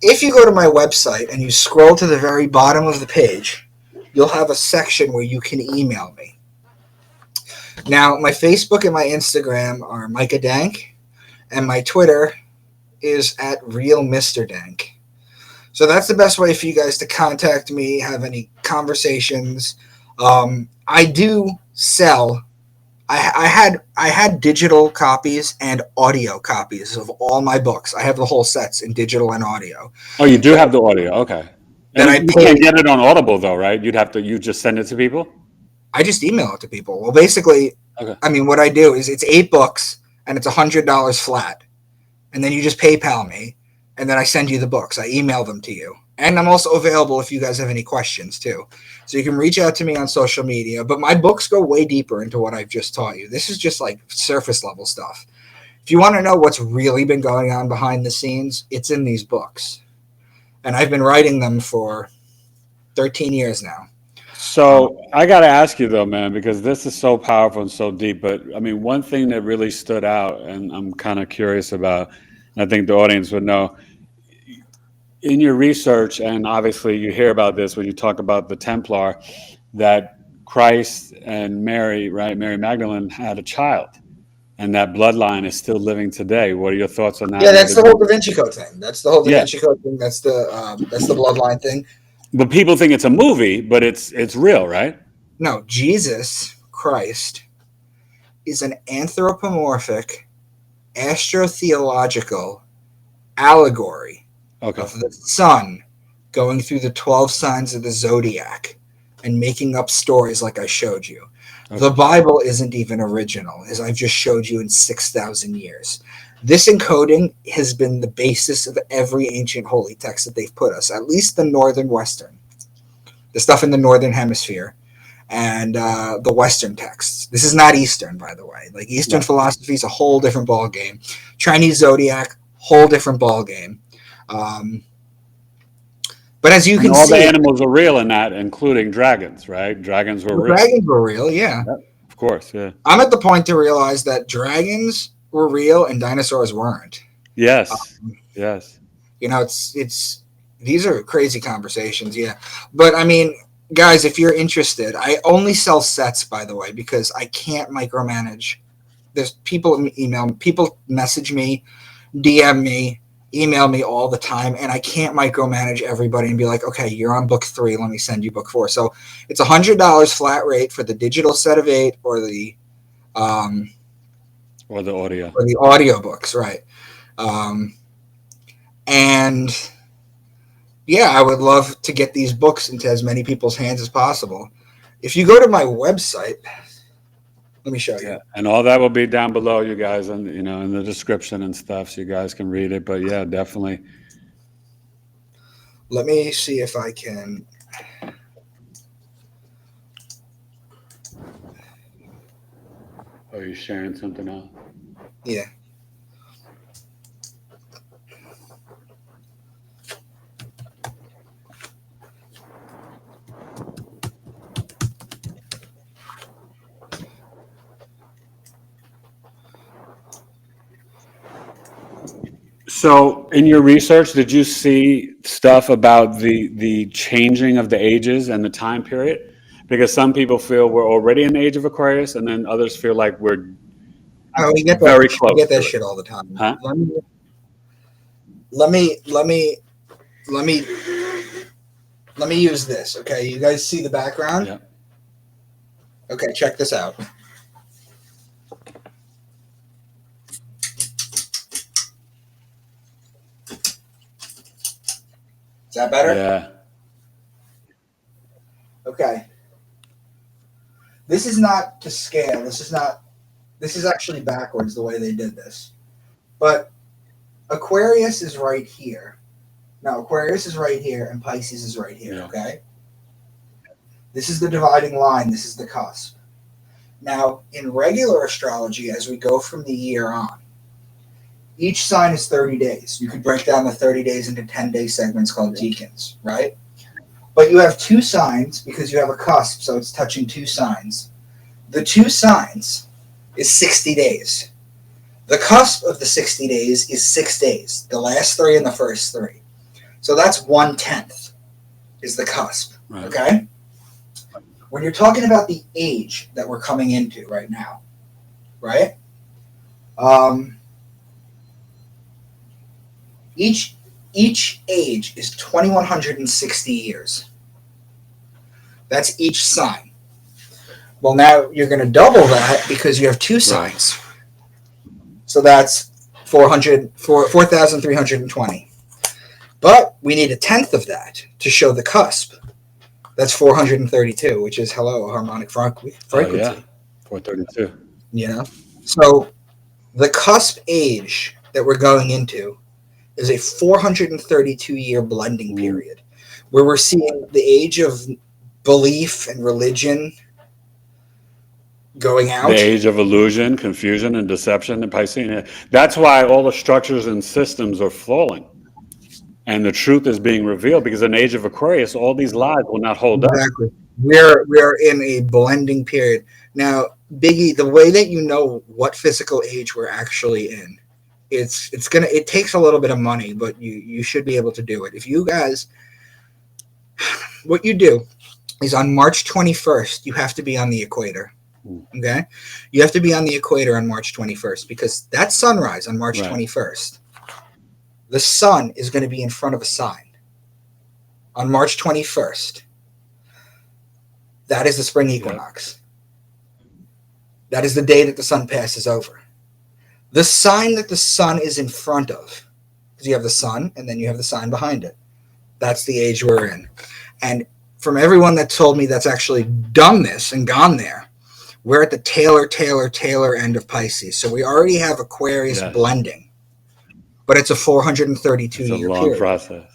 If you go to my website and you scroll to the very bottom of the page, you'll have a section where you can email me. Now, my Facebook and my Instagram are Micah Dank, and my Twitter is at Real Mr. Dank. So that's the best way for you guys to contact me, have any conversations. I do sell. I had digital copies and audio copies of all my books. I have the whole sets in digital and audio. Oh, you do have the audio. Okay. That I And you paid. can't get it on Audible though, right? You just send it to people? I just email it to people. Well, basically, Okay. I mean, what I do is it's 8 books and it's $100 flat. And then you just PayPal me and then I send you the books. I email them to you. And I'm also available if you guys have any questions too. So you can reach out to me on social media. But my books go way deeper into what I've just taught you. This is just like surface level stuff. If you want to know what's really been going on behind the scenes, it's in these books. And I've been writing them for 13 years now. So I got to ask you though, man, because this is so powerful and so deep. But I mean, one thing that really stood out, and I'm kind of curious about, and I think the audience would know, in your research, and obviously you hear about this when you talk about the Templar, that Christ and Mary, right, Mary Magdalene had a child, and that bloodline is still living today. What are your thoughts on that? Yeah, that's the whole Da Vinci Code thing. That's the whole Da Yeah. Vinci Code thing. That's the bloodline thing. But people think it's a movie, but it's real, right? No, Jesus Christ is an anthropomorphic, astro-theological allegory Okay. of the sun going through the 12 signs of the zodiac and making up stories like I showed you. Okay. The Bible isn't even original, as I've just showed you in 6,000 years. This encoding has been the basis of every ancient holy text that they've put us, at least the northern western, the stuff in the northern hemisphere, and the western texts. This is not Eastern, by the way. Like Eastern philosophy is a whole different ball game. Chinese zodiac, whole different ball game. But as you can all see, the animals are real in that, including dragons, right? Dragons were real. Dragons were real, yeah. Of course, yeah. I'm at the point to realize that dragons were real and dinosaurs weren't. Yes, yes. You know, it's these are crazy conversations, yeah. But I mean, guys, if you're interested, I only sell sets, by the way, because I can't micromanage. There's people message me, DM me, email me all the time, and I can't micromanage everybody and be like, okay, you're on book 3, let me send you book 4. So it's $100 flat rate for the digital set of 8 or the audio books, right? And yeah, I would love to get these books into as many people's hands as possible. If you go to my website, let me show you. Yeah, and all that will be down below, you guys, and in the description and stuff, so you guys can read it. But yeah, definitely. Let me see if I can. Are you sharing something else? Yeah. So in your research, did you see stuff about the changing of the ages and the time period? Because some people feel we're already in the age of Aquarius, and then others feel like we're we get very that, close. We get that shit all the time. Huh? Let me use this. Okay, you guys see the background? Yeah. Okay, check this out. Is that better? Yeah. Okay. This is not to scale. This is actually backwards the way they did this. But Aquarius is right here. Now, Aquarius is right here and Pisces is right here, okay? This is the dividing line. This is the cusp. Now, in regular astrology, as we go from the year on, each sign is 30 days. You could break down the 30 days into 10-day segments called decans, right? But you have 2 signs because you have a cusp, so it's touching 2 signs. The 2 signs is 60 days. The cusp of the 60 days is 6 days, the last 3 and the first 3. So that's 1/10 is the cusp, okay? when you're talking about the age that we're coming into right now, right? Each age is 2160 years. That's each sign. Well, now you're going to double that because you have two signs. So that's 4,320. But we need a tenth of that to show the cusp. That's 432, which is harmonic frequency. Oh, yeah. 432. You know? So the cusp age that we're going into is a 432-year blending period where we're seeing the age of belief and religion going out. The age of illusion, confusion, and deception and Piscean. That's why all the structures and systems are falling. And the truth is being revealed because in the age of Aquarius, all these lies will not hold up. Exactly. We're in a blending period. Now, Biggie, the way that you know what physical age we're actually in, it takes a little bit of money, but you should be able to do it. If you guys, what you do is on March 21st, you have to be on the equator. Okay? You have to be on the equator on March 21st because that sunrise on March 21st, the sun is going to be in front of a sign. On March 21st, that is the spring equinox. That is the day that the sun passes over. The sign that the sun is in front of, because you have the sun and then you have the sign behind it. That's the age we're in. And from everyone that told me that's actually done this and gone there, we're at the tailor end of Pisces. So we already have Aquarius blending. But it's a 432-year period. It's a long process.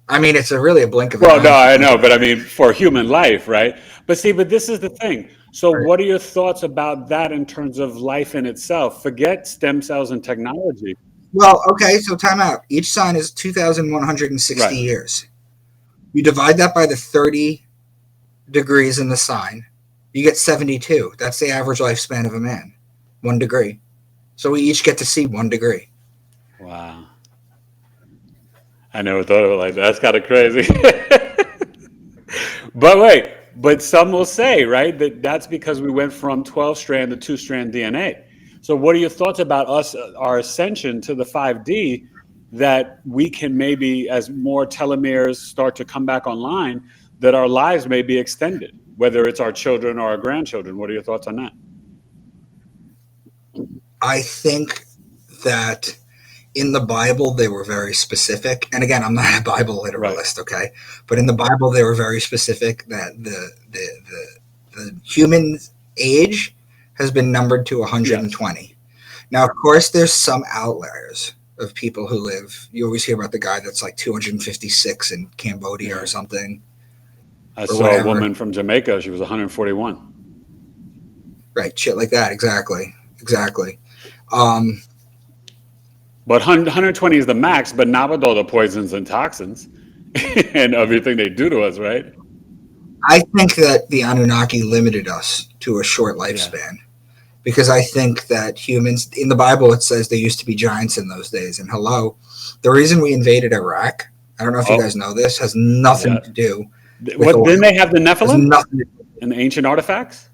I mean, it's really a blink of an eye. Well, no, I know, but I mean, for human life, right? But see, this is the thing. So what are your thoughts about that in terms of life in itself? Forget stem cells and technology. Well, okay, so time out. Each sign is 2,160 years. You divide that by the 30 degrees in the sign, you get 72. That's the average lifespan of a man. 1 degree. So we each get to see 1 degree. Wow. I never thought of it like that. That's kind of crazy. But some will say, right, that's because we went from 12-strand to 2-strand DNA. So what are your thoughts about our ascension to the 5D, that we can maybe, as more telomeres start to come back online, that our lives may be extended, whether it's our children or our grandchildren? What are your thoughts on that? I think that in the Bible, they were very specific. And again, I'm not a Bible literalist, okay? But in the Bible, they were very specific that the human age has been numbered to 120. Yes. Now, of course, there's some outliers of people who live. You always hear about the guy that's like 256 in Cambodia or something. I saw a woman from Jamaica. She was 141. Right, shit like that. Exactly. But 120 is the max, but not with all the poisons and toxins and everything they do to us, right? I think that the Anunnaki limited us to a short lifespan because I think that humans, in the Bible, it says there used to be giants in those days. And the reason we invaded Iraq, I don't know if you guys know this, has nothing to do with didn't they have the Nephilim in the ancient artifacts?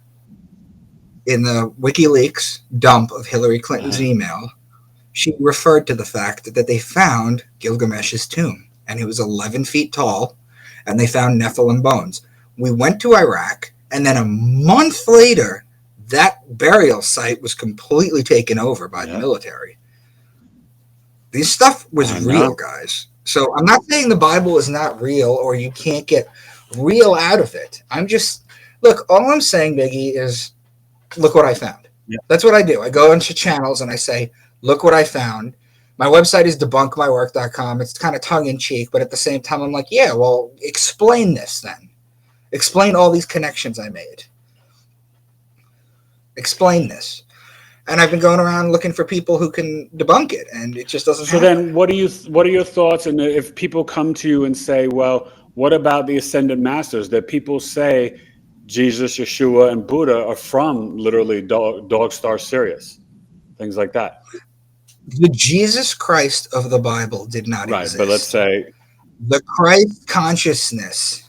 In the WikiLeaks dump of Hillary Clinton's email, she referred to the fact that they found Gilgamesh's tomb, and it was 11 feet tall, and they found Nephilim bones. We went to Iraq, and then a month later, that burial site was completely taken over by the military. This stuff was real, guys. So I'm not saying the Bible is not real or you can't get real out of it. All I'm saying, Biggie, is look what I found. Yeah. That's what I do. I go into channels and I say, look what I found. My website is debunkmywork.com. It's kind of tongue-in-cheek, but at the same time, I'm like, yeah, well, explain this then. Explain all these connections I made. Explain this. And I've been going around looking for people who can debunk it, and it just doesn't happen. So then what are your thoughts? And if people come to you and say, well, what about the Ascended Masters? That people say Jesus, Yeshua, and Buddha are from literally Dog Star Sirius, things like that. The Jesus Christ of the Bible did not exist. Right, but let's say the Christ consciousness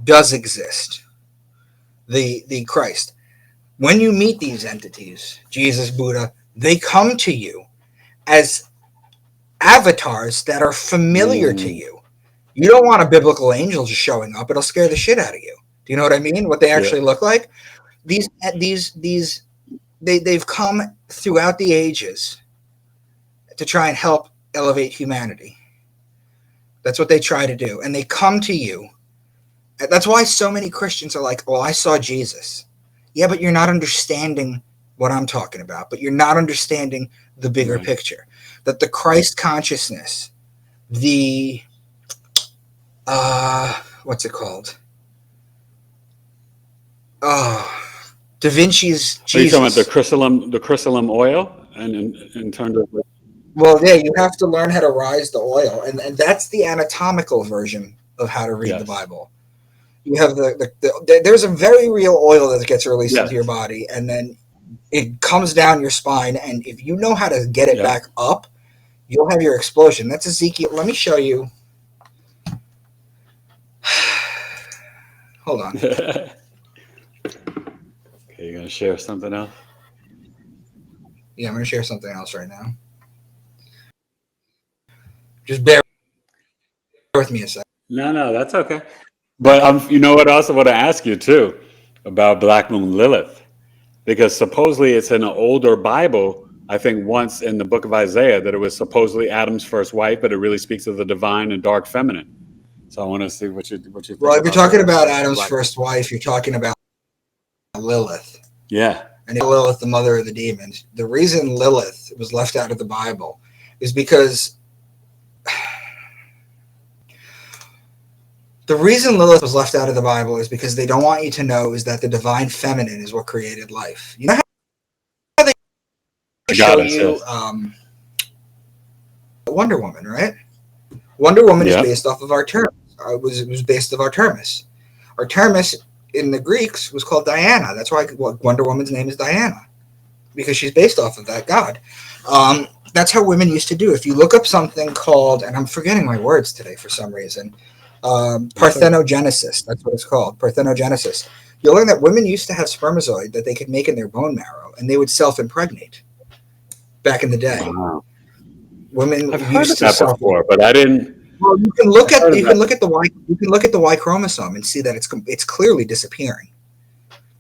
does exist. The Christ. When you meet these entities, Jesus, Buddha, they come to you as avatars that are familiar to you. You don't want a biblical angel just showing up. It'll scare the shit out of you. Do you know what I mean? What they actually look like? They've come throughout the ages to try and help elevate humanity. That's what they try to do. And they come to you. That's why so many Christians are like, well, I saw Jesus. Yeah, but you're not understanding what I'm talking about. But you're not understanding the bigger picture. That the Christ consciousness, the, what's it called? Oh, Da Vinci's Jesus. Are you talking about the chrysalim oil? And in terms of... Well, yeah, you have to learn how to rise the oil. And that's the anatomical version of how to read the Bible. You have there's a very real oil that gets released into your body, and then it comes down your spine. And if you know how to get it back up, you'll have your explosion. That's Ezekiel. Let me show you. Hold on. Okay, you're going to share something else? Yeah, I'm going to share something else right now. Just bear with me a second. No, that's okay. But you know what? I also want to ask you too about Black Moon Lilith, because supposedly it's in an older Bible. I think once in the book of Isaiah that it was supposedly Adam's first wife, but it really speaks of the divine and dark feminine. So I want to see what you think. Well, if you're talking about Adam's first wife, you're talking about Lilith. Yeah. And Lilith, the mother of the demons. The reason Lilith was left out of the Bible is because they don't want you to know is that the divine feminine is what created life. You know how they show you Wonder Woman, right? Wonder Woman is based off of Artemis. It was based off Artemis. Artemis in the Greeks was called Diana. That's why Wonder Woman's name is Diana, because she's based off of that god. That's how women used to do. If you look up something called, and I'm forgetting my words today for some reason, parthenogenesis, that's what it's called, parthenogenesis. You'll learn that women used to have spermatozoid that they could make in their bone marrow, and they would self-impregnate back in the day. Wow. Women I've heard of that before, but I didn't. Well, you can look at the Y chromosome and see that it's clearly disappearing.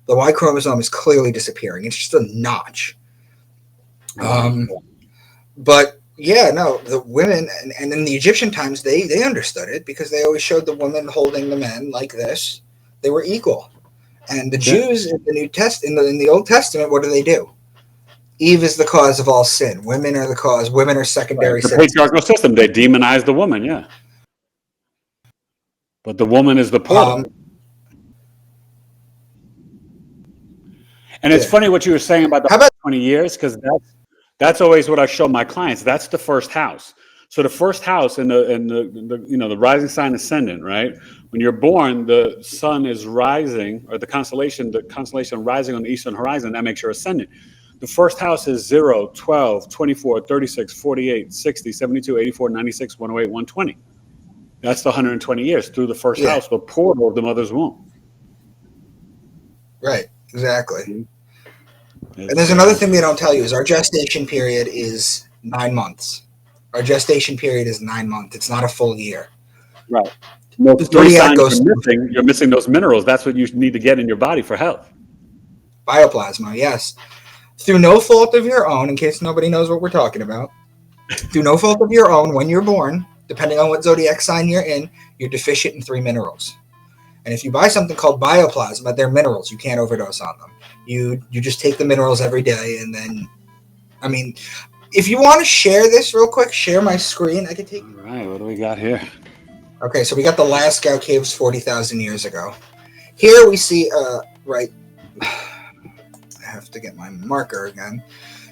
The Y chromosome is clearly disappearing. It's just a notch. But yeah, no, the women and in the Egyptian times they understood it because they always showed the women holding the men like this. They were equal. And the Jews in the New Testament, in the Old Testament, what do? Eve is the cause of all sin. Women are the cause. Women are secondary. The patriarchal system. They demonize the woman, yeah. But the woman is the portal. And it's funny what you were saying about the 20 years, because that's always what I show my clients. That's the first house. So the first house in the rising sign ascendant, right? When you're born, the sun is rising, or the constellation rising on the eastern horizon. That makes your ascendant. The first house is 0, 12, 24, 36, 48, 60, 72, 84, 96, 108, 120. That's the 120 years through the first house, the portal of the mother's womb. Right, exactly. And there's another thing they don't tell you is our gestation period is 9 months. Our gestation period is 9 months. It's not a full year. Right. You're missing those minerals. That's what you need to get in your body for health. Bioplasma, yes. Through no fault of your own, in case nobody knows what we're talking about, through no fault of your own, when you're born, depending on what zodiac sign you're in, you're deficient in 3 minerals. And if you buy something called bioplasma, they're minerals. You can't overdose on them. You just take the minerals every day, and then, I mean, if you want to share this real quick, share my screen. I can take. All right, what do we got here? Okay, so we got the Lascaux Caves 40,000 years ago. Here we see, right. I have to get my marker again.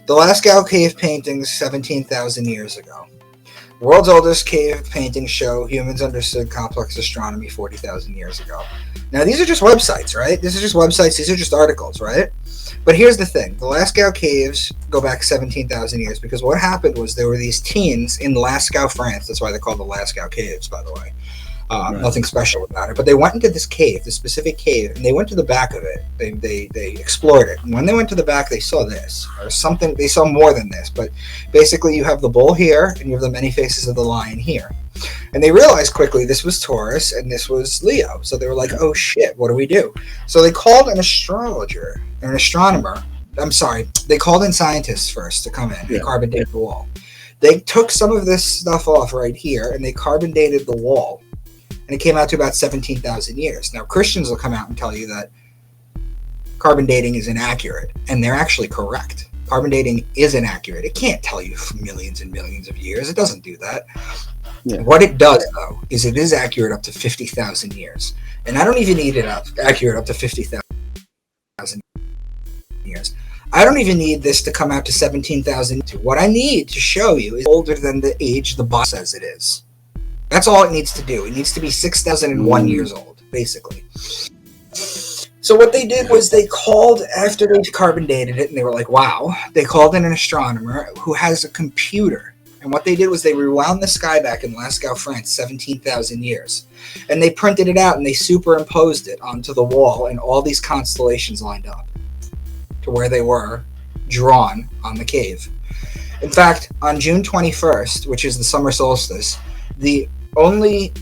The Lascaux cave paintings 17,000 years ago. World's oldest cave paintings show humans understood complex astronomy 40,000 years ago. Now, these are just websites, right? These are just websites. These are just articles, right? But here's the thing. The Lascaux caves go back 17,000 years because what happened was there were these teens in Lascaux, France. That's why they're called the Lascaux caves, by the way. Nothing special about it. But they went into this cave, this specific cave, and they went to the back of it. They explored it. And when they went to the back, they saw this, or something. They saw more than this. But basically, you have the bull here, and you have the many faces of the lion here. And they realized quickly this was Taurus and this was Leo. So they were like, oh shit, what do we do? So they called an astrologer, or an astronomer. I'm sorry, they called in scientists first to come in and carbon date the wall. They took some of this stuff off right here and they carbon dated the wall. And it came out to about 17,000 years. Now, Christians will come out and tell you that carbon dating is inaccurate. And they're actually correct. Carbon dating is inaccurate. It can't tell you for millions and millions of years. It doesn't do that. Yeah. What it does, though, is it is accurate up to 50,000 years. And I don't even need it accurate up to 50,000 years. I don't even need this to come out to 17,000. What I need to show you is older than the age the Bible says it is. That's all it needs to do. It needs to be 6,001 years old, basically. So what they did was they called, after they carbon dated it, and they were like, wow, they called in an astronomer who has a computer. And what they did was they rewound the sky back in Lascaux, France, 17,000 years. And they printed it out and they superimposed it onto the wall, and all these constellations lined up to where they were drawn on the cave. In fact, on June 21st, which is the summer solstice, this only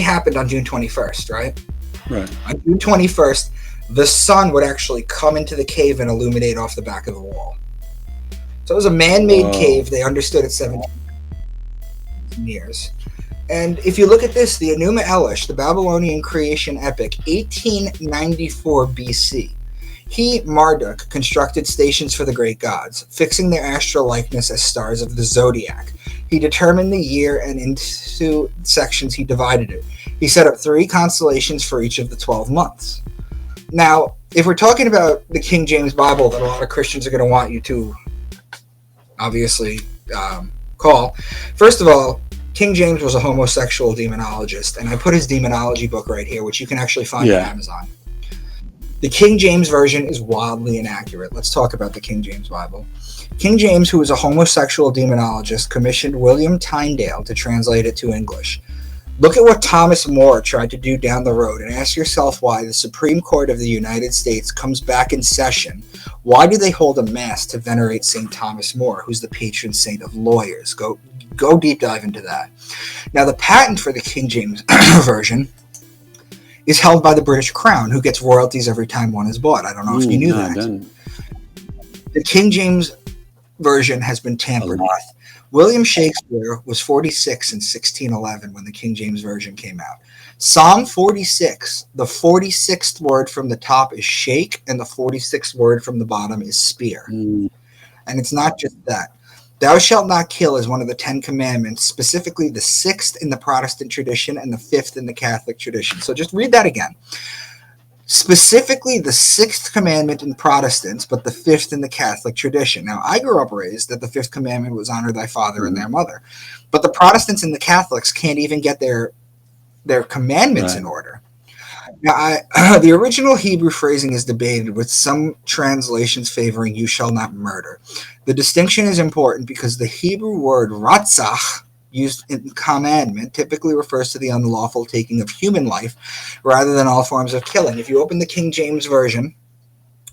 happened on June 21st, right? Right. On June 21st, the sun would actually come into the cave and illuminate off the back of the wall. So it was a man-made cave. They understood it 17 years. And if you look at this, the Enuma Elish, the Babylonian creation epic, 1894 BC. He, Marduk, constructed stations for the great gods, fixing their astral likeness as stars of the zodiac. He determined the year, and into sections he divided it. He set up 3 constellations for each of the 12 months. Now, if we're talking about the King James Bible that a lot of Christians are going to want you to obviously call, first of all, King James was a homosexual demonologist, and I put his demonology book right here, which you can actually find on Amazon. The King James Version is wildly inaccurate. Let's talk about the King James Bible. King James, who was a homosexual demonologist, commissioned William Tyndale to translate it to English. Look at what Thomas More tried to do down the road, and ask yourself why the Supreme Court of the United States comes back in session. Why do they hold a mass to venerate St. Thomas More, who's the patron saint of lawyers? Go deep dive into that. Now, the patent for the King James Version is held by the British Crown, who gets royalties every time one is bought. I don't know if you knew that. The King James Version has been tampered with. William Shakespeare was 46 in 1611 when the King James Version came out. Psalm 46, the 46th word from the top is shake, and the 46th word from the bottom is spear. And it's not just that. Thou shalt not kill is one of the 10 commandments, specifically the 6th in the Protestant tradition and the 5th in the Catholic tradition. So just read that again. Specifically the 6th commandment in Protestants, but the 5th in the Catholic tradition. Now, I grew up raised that the 5th commandment was honor thy father and their mother. But the Protestants and the Catholics can't even get their commandments in order. Now, the original Hebrew phrasing is debated, with some translations favoring you shall not murder. The distinction is important because the Hebrew word ratzach, used in commandment, typically refers to the unlawful taking of human life rather than all forms of killing. If you open the King James Version,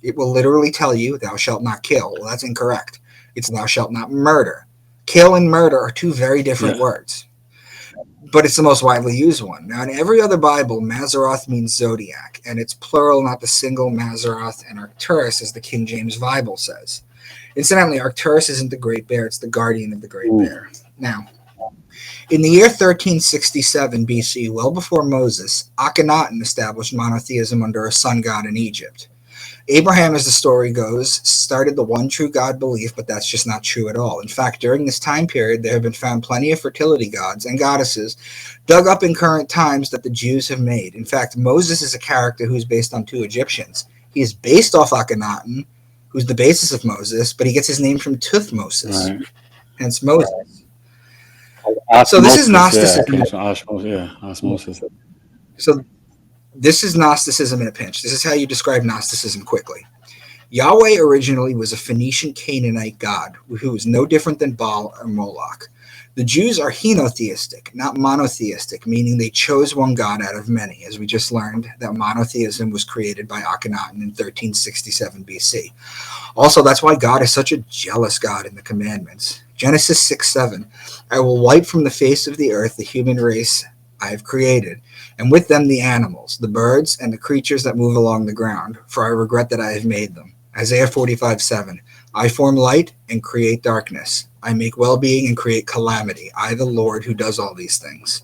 it will literally tell you, thou shalt not kill. Well, that's incorrect. It's thou shalt not murder. Kill and murder are 2 very different words. But it's the most widely used one. Now, in every other Bible, Mazzaroth means zodiac, and it's plural, not the single Mazzaroth and Arcturus, as the King James Bible says. Incidentally, Arcturus isn't the Great Bear, it's the guardian of the Great Bear. Now, in the year 1367 BC, well before Moses, Akhenaten established monotheism under a sun god in Egypt. Abraham, as the story goes, started the one true God belief, but that's just not true at all. In fact, during this time period, there have been found plenty of fertility gods and goddesses dug up in current times that the Jews have made. In fact, Moses is a character who's based on 2 Egyptians. He is based off Akhenaten, who's the basis of Moses, but he gets his name from Tuthmosis, hence Moses. Osmosis, so this is Gnosticism. Osmosis. So this is Gnosticism in a pinch. This is how you describe Gnosticism quickly. Yahweh originally was a Phoenician Canaanite god who was no different than Baal or Moloch. The Jews are henotheistic, not monotheistic, meaning they chose one God out of many, as we just learned that monotheism was created by Akhenaten in 1367 BC. Also, that's why God is such a jealous God in the commandments. Genesis 6:7, I will wipe from the face of the earth the human race I have created, and with them the animals, the birds, and the creatures that move along the ground, for I regret that I have made them. Isaiah 45:7, I form light and create darkness. I make well-being and create calamity. I, the Lord, who does all these things.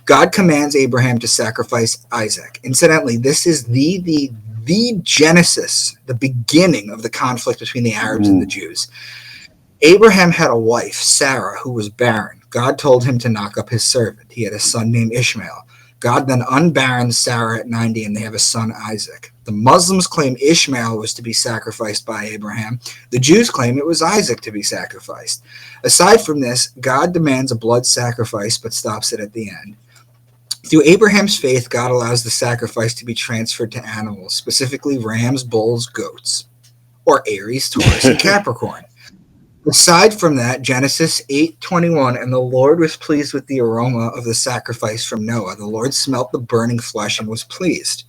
God commands Abraham to sacrifice Isaac. Incidentally, this is the genesis, the beginning of the conflict between the Arabs and the Jews. Abraham had a wife, Sarah, who was barren. God told him to knock up his servant. He had a son named Ishmael. God then unbarrens Sarah at 90, and they have a son, Isaac. The Muslims claim Ishmael was to be sacrificed by Abraham. The Jews claim it was Isaac to be sacrificed. Aside from this, God demands a blood sacrifice, but stops it at the end. Through Abraham's faith, God allows the sacrifice to be transferred to animals, specifically rams, bulls, goats, or Aries, Taurus, and Capricorn. Aside from that, Genesis 8:21, and the Lord was pleased with the aroma of the sacrifice from Noah. The Lord smelt the burning flesh and was pleased.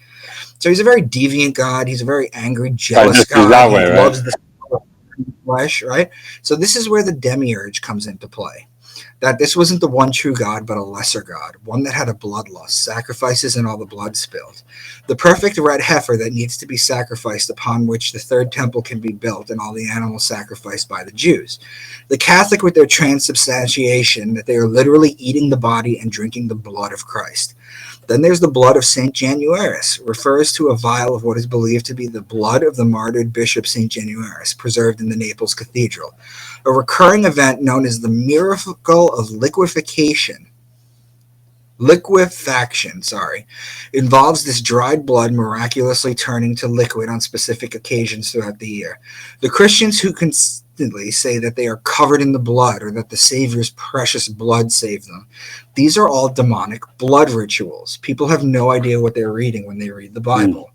So he's a very deviant God. He's a very angry, jealous God. Yahweh, he right? loves the flesh, right? So this is where the demiurge comes into play. That this wasn't the one true God, but a lesser God, one that had a bloodlust, sacrifices and all the blood spilled. The perfect red heifer that needs to be sacrificed, upon which the third temple can be built, and all the animals sacrificed by the Jews. The Catholic with their transubstantiation, that they are literally eating the body and drinking the blood of Christ. Then there's the blood of St. Januarius, refers to a vial of what is believed to be the blood of the martyred Bishop St. Januarius, preserved in the Naples Cathedral. A recurring event known as the miracle of liquefaction, involves this dried blood miraculously turning to liquid on specific occasions throughout the year. The Christians who constantly say that they are covered in the blood, or that the Savior's precious blood saved them, these are all demonic blood rituals. People have no idea what they're reading when they read the Bible.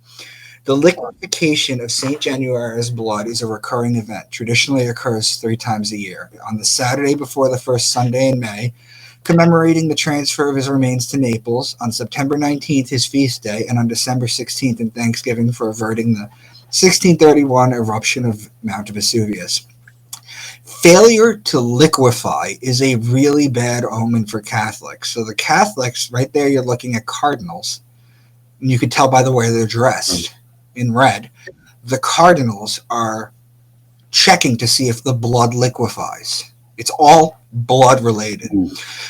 The liquefaction of St. Januarius' blood is a recurring event. Traditionally occurs 3 times a year. On the Saturday before the first Sunday in May, commemorating the transfer of his remains to Naples, on September 19th, his feast day, and on December 16th in Thanksgiving for averting the 1631 eruption of Mount Vesuvius. Failure to liquefy is a really bad omen for Catholics. So the Catholics, right there, you're looking at cardinals, and you can tell by the way they're dressed in red. The cardinals are checking to see if the blood liquefies. It's all blood related.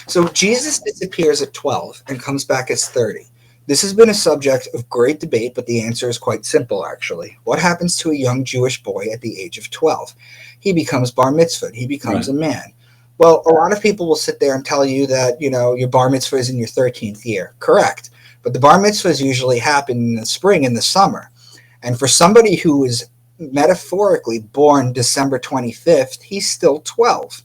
So Jesus disappears at 12 and comes back as 30. This has been a subject of great debate, but the answer is quite simple, actually. What happens to a young Jewish boy at the age of 12? He becomes bar mitzvahed. He becomes a man. Well, a lot of people will sit there and tell you that, your bar mitzvah is in your 13th year. Correct. But the bar mitzvahs usually happen in the spring and the summer. And for somebody who is metaphorically born December 25th, he's still 12.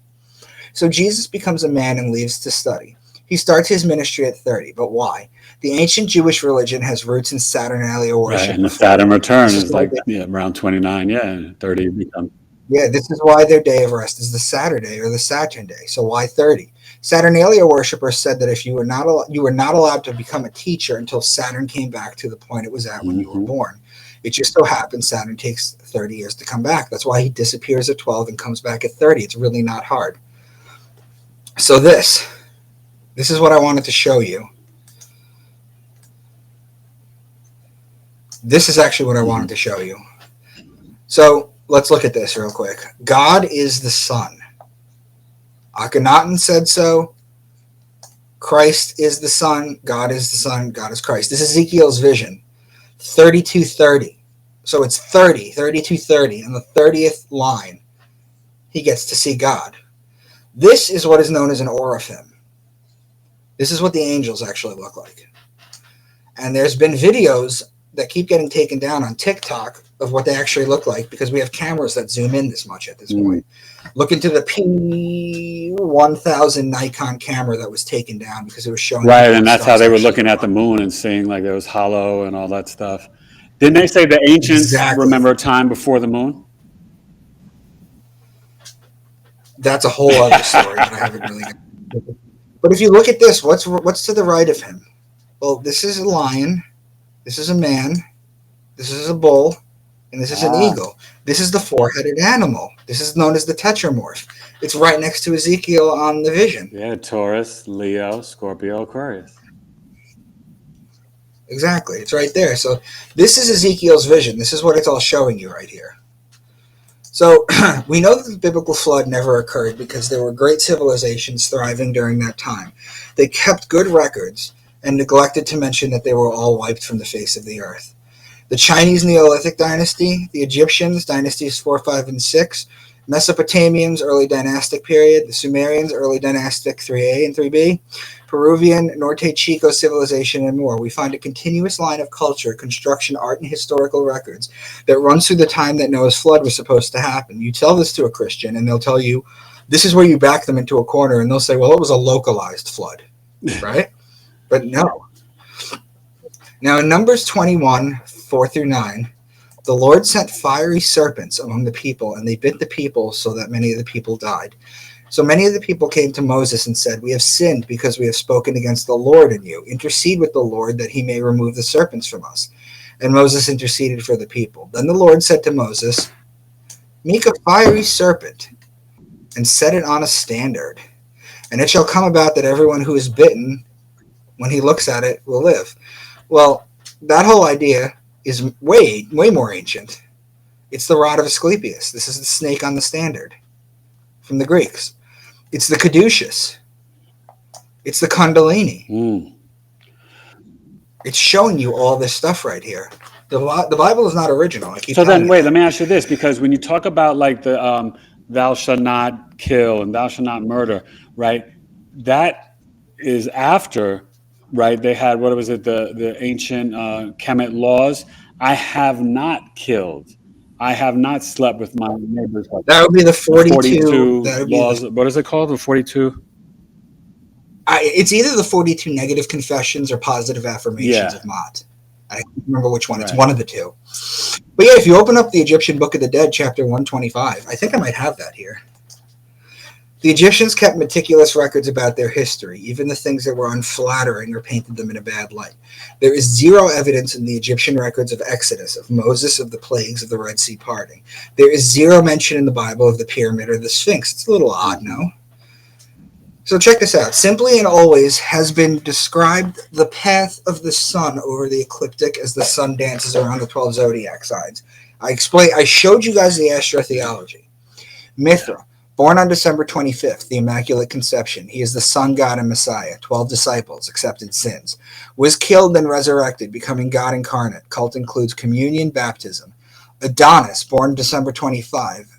So Jesus becomes a man and leaves to study. He starts his ministry at 30, but why? The ancient Jewish religion has roots in Saturnalia worship. Right, and the Saturn return is like around 29, and 30 becomes. Yeah, this is why their day of rest is the Saturday or the Saturn day. So why 30? Saturnalia worshippers said that if you were not allowed to become a teacher until Saturn came back to the point it was at when you were born. It just so happens Saturn takes 30 years to come back. That's why he disappears at 12 and comes back at 30. It's really not hard. So this is what I wanted to show you. This is actually what I wanted to show you. So let's look at this real quick. God is the sun. Akhenaten said so. Christ is the sun. God is the sun. God is Christ. This is Ezekiel's vision. 32:30. So it's 32:30. And the 30th line, he gets to see God. This is what is known as an oraphim. This is what the angels actually look like. And there's been videos that keep getting taken down on TikTok of what they actually look like because we have cameras that zoom in this much at this point. Look into the P1000 Nikon camera that was taken down because it was showing. Right, and that's how they were looking at the moon and seeing like it was hollow and all that stuff. Didn't they say the ancients remember a time before the moon? That's a whole other story that I haven't really. But if you look at this, what's to the right of him? Well, this is a lion, this is a man, this is a bull, and this is an eagle. This is the four-headed animal. This is known as the tetramorph. It's right next to Ezekiel on the vision. Yeah, Taurus, Leo, Scorpio, Aquarius. Exactly. It's right there. So this is Ezekiel's vision. This is what it's all showing you right here. So we know that the biblical flood never occurred because there were great civilizations thriving during that time. They kept good records and neglected to mention that they were all wiped from the face of the earth. The Chinese Neolithic dynasty, the Egyptians, dynasties 4, 5, and 6, Mesopotamians, early dynastic period, the Sumerians, early dynastic 3A and 3B, Peruvian, Norte Chico civilization, and more. We find a continuous line of culture, construction, art, and historical records that runs through the time that Noah's flood was supposed to happen. You tell this to a Christian, and they'll tell you, this is where you back them into a corner, and they'll say, well, it was a localized flood, right? But no. Now, in Numbers 21, 4 through 9, the Lord sent fiery serpents among the people, and they bit the people so that many of the people died. So many of the people came to Moses and said, we have sinned because we have spoken against the Lord and you. Intercede with the Lord that he may remove the serpents from us. And Moses interceded for the people. Then the Lord said to Moses, make a fiery serpent and set it on a standard. And it shall come about that everyone who is bitten, when he looks at it, will live. Well, that whole idea is way more ancient. It's the rod of Asclepius. This is the snake on the standard from the Greeks. It's the caduceus. It's the kundalini. It's showing you all this stuff right here. The Bible is not original. So then, wait, let me ask you this, because when you talk about like the thou shalt not kill and thou shalt not murder, right? That is after, right? They had, what was it, the ancient Kemet laws. I have not killed. I have not slept with my neighbors. That would be the 42 laws. What is it called? The 42? It's either the 42 negative confessions or positive affirmations of Mott. I can't remember which one. It's one of the two. But yeah, if you open up the Egyptian Book of the Dead, chapter 125, I think I might have that here. The Egyptians kept meticulous records about their history, even the things that were unflattering or painted them in a bad light. There is zero evidence in the Egyptian records of Exodus, of Moses, of the plagues, of the Red Sea parting. There is zero mention in the Bible of the pyramid or the Sphinx. It's a little odd, no? So check this out. Simply and always has been described the path of the sun over the ecliptic as the sun dances around the 12 zodiac signs. I showed you guys the Astro-Theology. Mithra, born on December 25th, the Immaculate Conception. He is the Sun God and Messiah. 12 disciples, accepted sins. Was killed and resurrected, becoming God incarnate. Cult includes communion, baptism. Adonis, born December 25,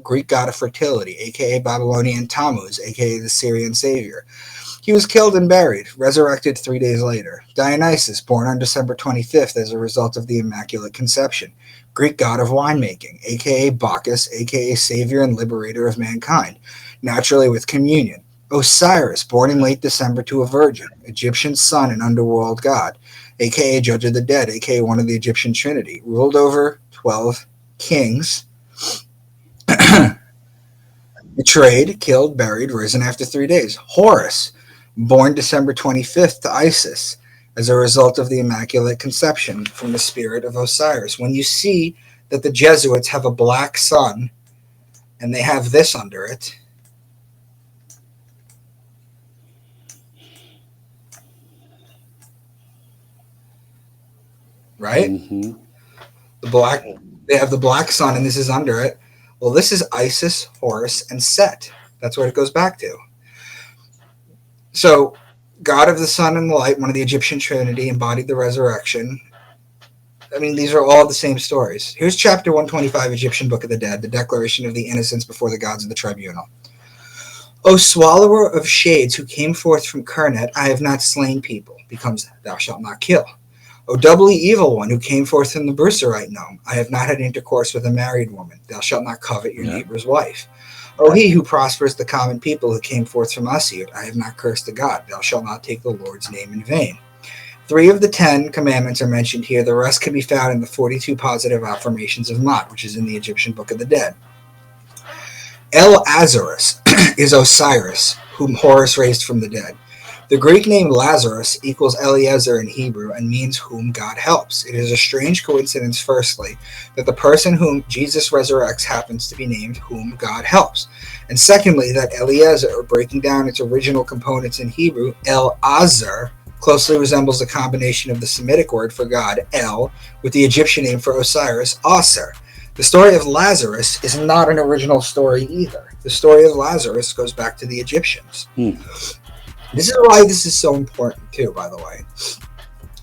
Greek god of fertility, a.k.a. Babylonian Tammuz, a.k.a. the Syrian savior. He was killed and buried, resurrected 3 days later. Dionysus, born on December 25th as a result of the Immaculate Conception, Greek god of winemaking, a.k.a. Bacchus, a.k.a. savior and liberator of mankind, naturally with communion. Osiris, born in late December to a virgin, Egyptian sun and underworld god, a.k.a. judge of the dead, a.k.a. one of the Egyptian trinity, ruled over 12 kings, betrayed, killed, buried, risen after 3 days. Horus, born December 25th to Isis as a result of the Immaculate Conception from the spirit of Osiris. When you see that the Jesuits have a black sun and they have this under it, right? Mm-hmm. They have the black sun and this is under it. Well, this is Isis, Horus, and Set. That's what it goes back to. So, God of the sun and the light, one of the Egyptian trinity, embodied the resurrection. I mean, these are all the same stories. Here's chapter 125, Egyptian Book of the Dead, the declaration of the innocents before the gods of the tribunal. O swallower of shades who came forth from Kernet, I have not slain people, becomes thou shalt not kill. O doubly evil one who came forth from the Brucerite gnome, I have not had intercourse with a married woman. Thou shalt not covet your neighbor's wife. O he who prospers the common people who came forth from Asiut, I have not cursed a god. Thou shalt not take the Lord's name in vain. 3 of the 10 commandments are mentioned here. The rest can be found in the 42 positive affirmations of Mott, which is in the Egyptian Book of the Dead. El Azarus is Osiris, whom Horus raised from the dead. The Greek name Lazarus equals Eliezer in Hebrew and means whom God helps. It is a strange coincidence, firstly, that the person whom Jesus resurrects happens to be named whom God helps. And secondly, that Eliezer, breaking down its original components in Hebrew, El-Azar, closely resembles a combination of the Semitic word for God, El, with the Egyptian name for Osiris, Aser. The story of Lazarus is not an original story either. The story of Lazarus goes back to the Egyptians. This is why this is so important too, by the way.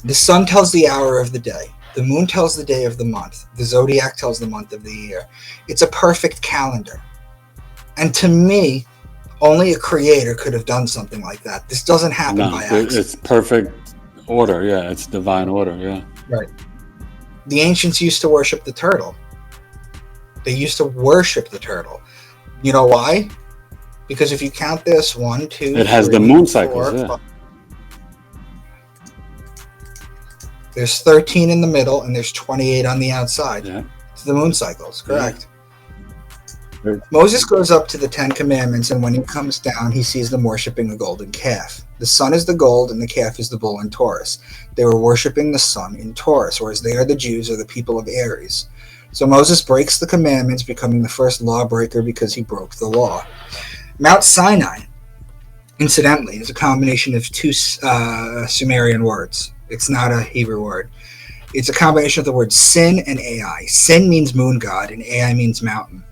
The sun tells the hour of the day. The moon tells the day of the month. The zodiac tells the month of the year. It's a perfect calendar. And to me, only a creator could have done something like that. This doesn't happen by accident. It's perfect order. Yeah, it's divine order. Yeah. Right. The ancients used to worship the turtle. They used to worship the turtle. You know why? Because if you count this, 1, 2, it has 3, the moon 4, cycles. Yeah. 5. There's 13 in the middle, and there's 28 on the outside. Yeah. It's the moon cycles, correct? Yeah. Moses goes up to the 10 Commandments, and when he comes down, he sees them worshiping a golden calf. The sun is the gold, and the calf is the bull in Taurus. They were worshiping the sun in Taurus, whereas they are the Jews, or the people of Aries. So Moses breaks the commandments, becoming the first lawbreaker because he broke the law. Mount Sinai, incidentally, is a combination of two Sumerian words. It's not a Hebrew word. It's a combination of the words sin and Ai. Sin means moon god, and Ai means mountain.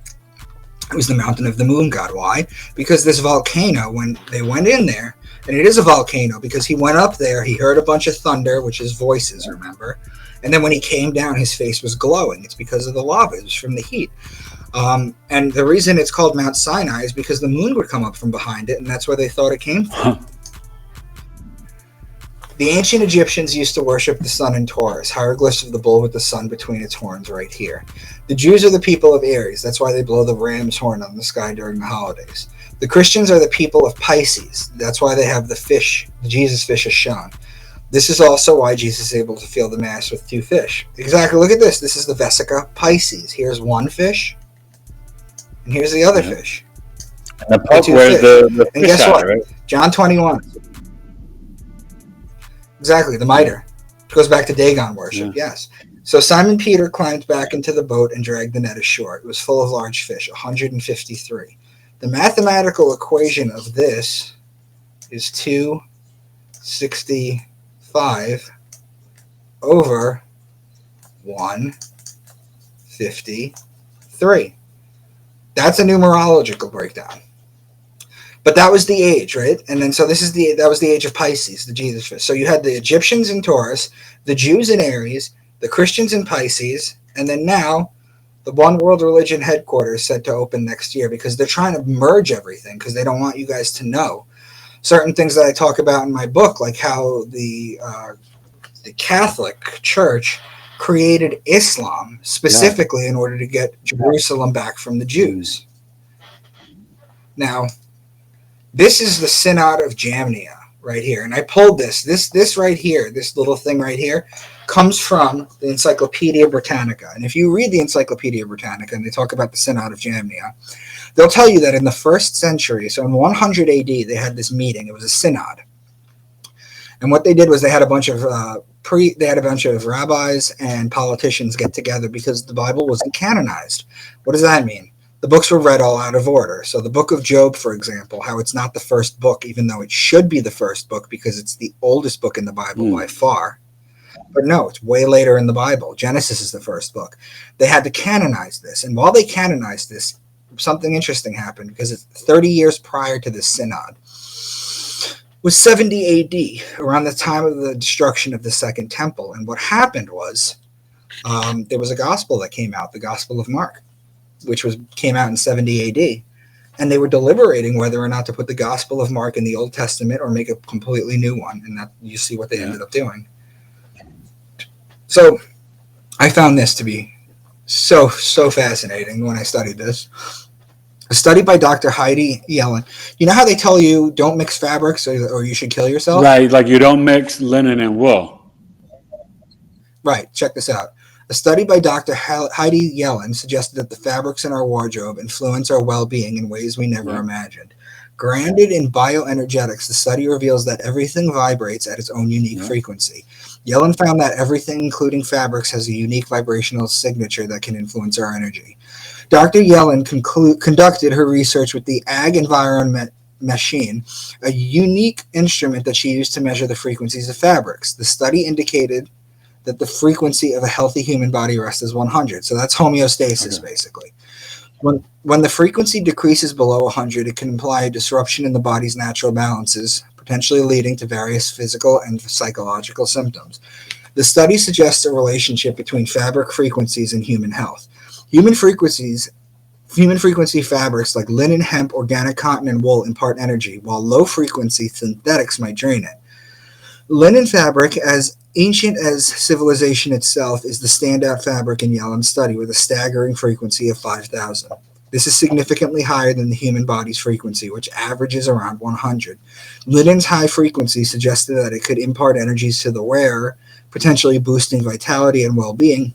It was the mountain of the moon god. Why? Because this volcano, when they went in there, and it is a volcano because he went up there, he heard a bunch of thunder, which is voices, remember? And then when he came down, his face was glowing. It's because of the lava. It was from the heat. And the reason it's called Mount Sinai is because the moon would come up from behind it, and that's where they thought it came from. The ancient Egyptians used to worship the sun in Taurus, hieroglyphs of the bull with the sun between its horns right here. The Jews are the people of Aries. That's why they blow the ram's horn on the sky during the holidays. The Christians are the people of Pisces. That's why they have the fish, the Jesus fish is shown. This is also why Jesus is able to fill the mass with 2 fish. Exactly, look at this. This is the Vesica Pisces. Here's one fish, and here's the other fish. And the part where the and fish guess what? right? John 21. Exactly, the mitre. It goes back to Dagon worship, yes. So Simon Peter climbed back into the boat and dragged the net ashore. It was full of large fish, 153. The mathematical equation of this is 265 over 153. That's a numerological breakdown. But that was the age, right? And then so that was the age of Pisces, the Jesus fish. So you had the Egyptians in Taurus, the Jews in Aries, the Christians in Pisces, and then now the One World Religion headquarters set to open next year because they're trying to merge everything because they don't want you guys to know certain things that I talk about in my book, like how the Catholic Church created Islam specifically in order to get Jerusalem back from the Jews. Now, this is the Synod of Jamnia right here. And I pulled this right here, this little thing right here, comes from the Encyclopedia Britannica. And if you read the Encyclopedia Britannica and they talk about the Synod of Jamnia, they'll tell you that in the 1st century, so in 100 AD, they had this meeting. It was a synod. And what they did was they had a bunch of rabbis and politicians get together because the Bible wasn't canonized. What does that mean? The books were read all out of order. So the book of Job, for example, how it's not the first book, even though it should be the first book because it's the oldest book in the Bible by far. But no, it's way later in the Bible. Genesis is the first book. They had to canonize this. And while they canonized this, something interesting happened because it's 30 years prior to the synod. It was 70 AD, around the time of the destruction of the Second Temple. And what happened was there was a gospel that came out, the Gospel of Mark, which came out in 70 AD. And they were deliberating whether or not to put the Gospel of Mark in the Old Testament or make a completely new one. And that you see what they ended up doing. So I found this to be so fascinating when I studied this. A study by Dr. Heidi Yellen. You know how they tell you don't mix fabrics or you should kill yourself? Right, like you don't mix linen and wool. Right, check this out. A study by Dr. Heidi Yellen suggested that the fabrics in our wardrobe influence our well-being in ways we never imagined. Grounded in bioenergetics, the study reveals that everything vibrates at its own unique frequency. Yellen found that everything, including fabrics, has a unique vibrational signature that can influence our energy. Dr. Yellen conducted her research with the Ag Environment Machine, a unique instrument that she used to measure the frequencies of fabrics. The study indicated that the frequency of a healthy human body rest is 100. So that's homeostasis, basically. When the frequency decreases below 100, it can imply a disruption in the body's natural balances, potentially leading to various physical and psychological symptoms. The study suggests a relationship between fabric frequencies and human health. Human frequency fabrics like linen, hemp, organic cotton, and wool impart energy, while low-frequency synthetics might drain it. Linen fabric, as ancient as civilization itself, is the standout fabric in Yellen's study with a staggering frequency of 5,000. This is significantly higher than the human body's frequency, which averages around 100. Linen's high frequency suggested that it could impart energies to the wearer, potentially boosting vitality and well-being.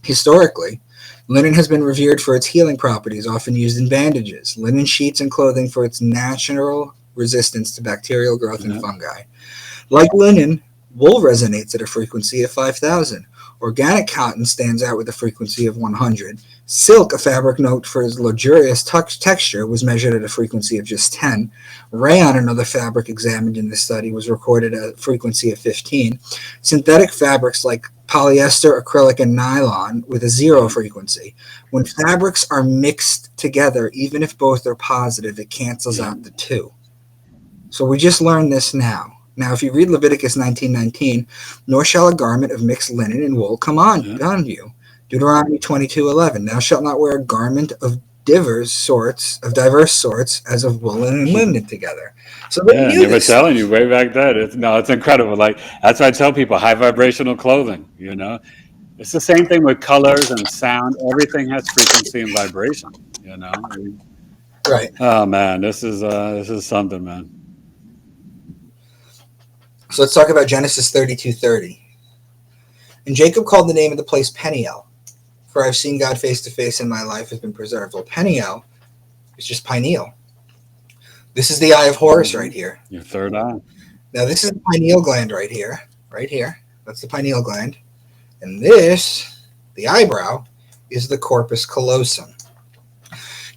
Historically, linen has been revered for its healing properties, often used in bandages, linen sheets, and clothing for its natural resistance to bacterial growth and fungi. Like linen, wool resonates at a frequency of 5,000. Organic cotton stands out with a frequency of 100. Silk, a fabric known for its luxurious texture, was measured at a frequency of just 10. Rayon, another fabric examined in this study, was recorded at a frequency of 15. Synthetic fabrics like polyester, acrylic, and nylon with a 0 frequency. When fabrics are mixed together, even if both are positive, it cancels out the 2. So we just learned this now. Now, if you read Leviticus 19:19, nor shall a garment of mixed linen and wool come on you. Deuteronomy 22:11, thou shalt not wear a garment of diverse sorts, as of woolen and linen together. So they were telling you way back then. It's incredible. Like, that's why I tell people, high vibrational clothing. It's the same thing with colors and sound. Everything has frequency and vibration. Right. Oh man, this is something, man. So let's talk about Genesis 32:30. And Jacob called the name of the place Peniel, for I've seen God face to face, and my life has been preserved. Well, Peniel is just pineal. This is the eye of Horus right here. Your third eye. Now, this is the pineal gland right here. Right here. That's the pineal gland. And this, the eyebrow, is the corpus callosum.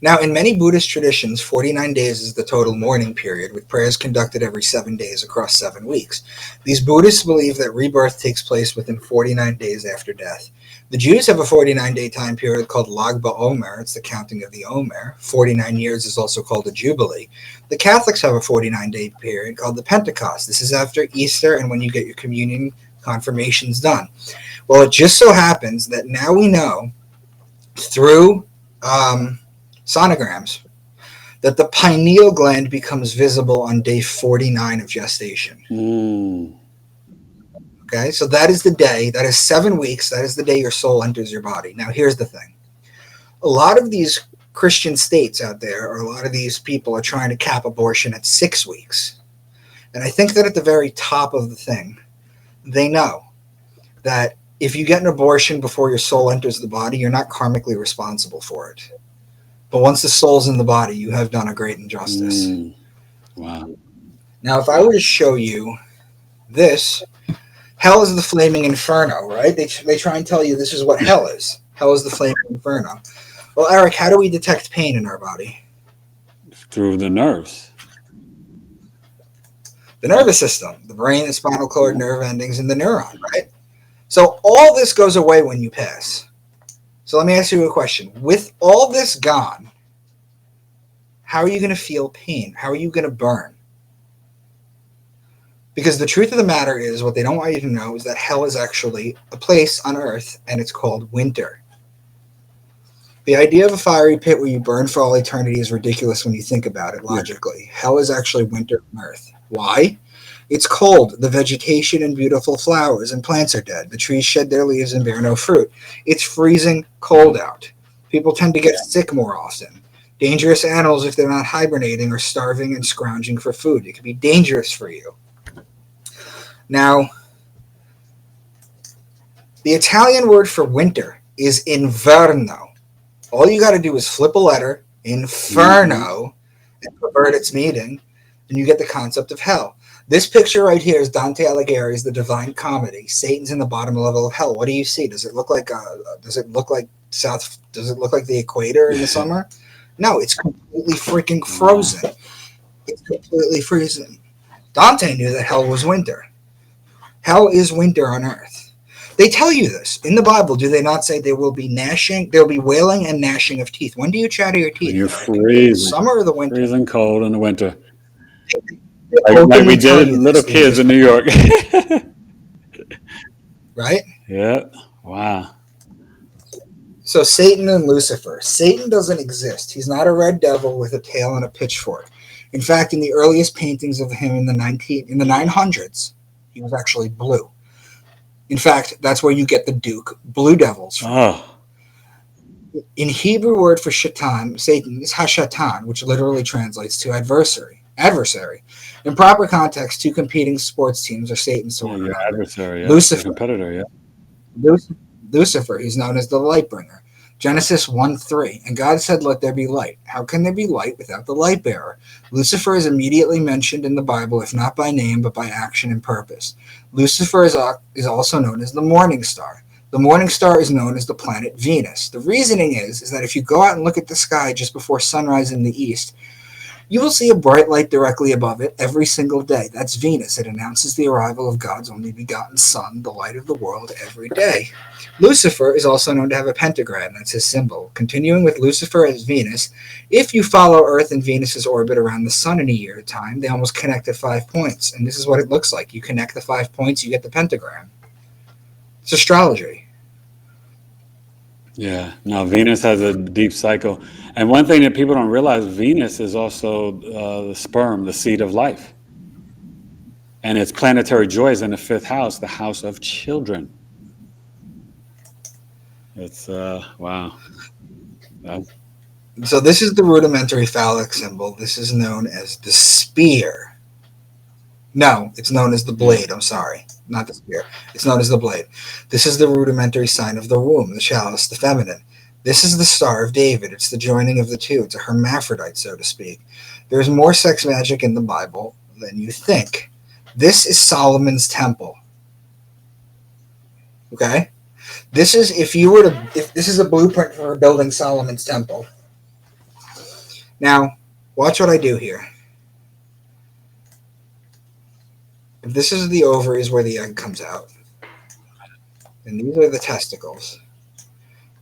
Now, in many Buddhist traditions, 49 days is the total mourning period, with prayers conducted every 7 days across 7 weeks. These Buddhists believe that rebirth takes place within 49 days after death. The Jews have a 49-day time period called Lag BaOmer. It's the counting of the Omer. 49 years is also called a Jubilee. The Catholics have a 49-day period called the Pentecost. This is after Easter and when you get your communion confirmations done. Well, it just so happens that now we know through sonograms that the pineal gland becomes visible on day 49 of gestation. Okay, so that is the day, that is 7 weeks, that is the day your soul enters your body. Now, here's the thing. A lot of these Christian states out there, or a lot of these people are trying to cap abortion at 6 weeks. And I think that at the very top of the thing, they know that if you get an abortion before your soul enters the body, you're not karmically responsible for it. But once the soul's in the body, you have done a great injustice. Wow. Now, if I were to show you this, hell is the flaming inferno, right? They try and tell you this is what hell is. Hell is the flaming inferno. Well, Eric, how do we detect pain in our body? Through the nerves. The nervous system, the brain, the spinal cord, nerve endings, and the neuron, right? So all this goes away when you pass. So let me ask you a question. With all this gone, how are you going to feel pain? How are you going to burn? Because the truth of the matter is, what they don't want you to know is that hell is actually a place on earth, and it's called winter. The idea of a fiery pit where you burn for all eternity is ridiculous when you think about it logically. Hell is actually winter on earth. Why? It's cold. The vegetation and beautiful flowers and plants are dead. The trees shed their leaves and bear no fruit. It's freezing cold out. People tend to get sick more often. Dangerous animals, if they're not hibernating, are starving and scrounging for food. It can be dangerous for you. Now, the Italian word for winter is inverno. All you got to do is flip a letter, inferno, and pervert its meaning, and you get the concept of hell. This picture right here is Dante Alighieri's The Divine Comedy. Satan's in the bottom level of hell. What do you see? Does it look like South? Does it look like the equator in the summer? No, it's completely freaking frozen. It's completely freezing. Dante knew that hell was winter. Hell is winter on Earth. They tell you this in the Bible. Do they not say there will be gnashing? There will be wailing and gnashing of teeth. When do you chatter your teeth? You're freezing. Summer or the winter? Freezing cold in the winter. Like we did little kids in New York. Right? Yeah. Wow. So Satan and Lucifer. Satan doesn't exist. He's not a red devil with a tail and a pitchfork. In fact, in the earliest paintings of him in the 900s, he was actually blue. In fact, that's where you get the Duke blue devils from. Oh. In Hebrew word for Shaitan, Satan is Hashatan, which literally translates to adversary. In proper context, two competing sports teams are Satan's to one another. Adversary, yeah. Lucifer, competitor, yeah. Lucifer, he's known as the light bringer. Genesis 1:3, and God said, "Let there be light." How can there be light without the light bearer? Lucifer is immediately mentioned in the Bible, if not by name, but by action and purpose. Lucifer is also known as the morning star. The morning star is known as the planet Venus. The reasoning is that if you go out and look at the sky just before sunrise in the east, you will see a bright light directly above it every single day. That's Venus. It announces the arrival of God's only begotten Son, the light of the world, every day. Lucifer is also known to have a pentagram. That's his symbol. Continuing with Lucifer as Venus, if you follow Earth and Venus's orbit around the Sun in a year at a time, they almost connect at 5 points. And this is what it looks like. You connect the 5 points, you get the pentagram. It's astrology. Yeah. Now, Venus has a deep cycle. And one thing that people don't realize, Venus is also the sperm, the seed of life. And its planetary joy is in the 5th house, the house of children. It's, wow. So this is the rudimentary phallic symbol. This is known as the spear. No, it's known as the blade. I'm sorry. Not the spear. It's known as the blade. This is the rudimentary sign of the womb, the chalice, the feminine. This is the Star of David. It's the joining of the two. It's a hermaphrodite, so to speak. There's more sex magic in the Bible than you think. This is Solomon's temple. Okay? This is if this is a blueprint for building Solomon's temple. Now, watch what I do here. If this is the ovaries where the egg comes out, and these are the testicles.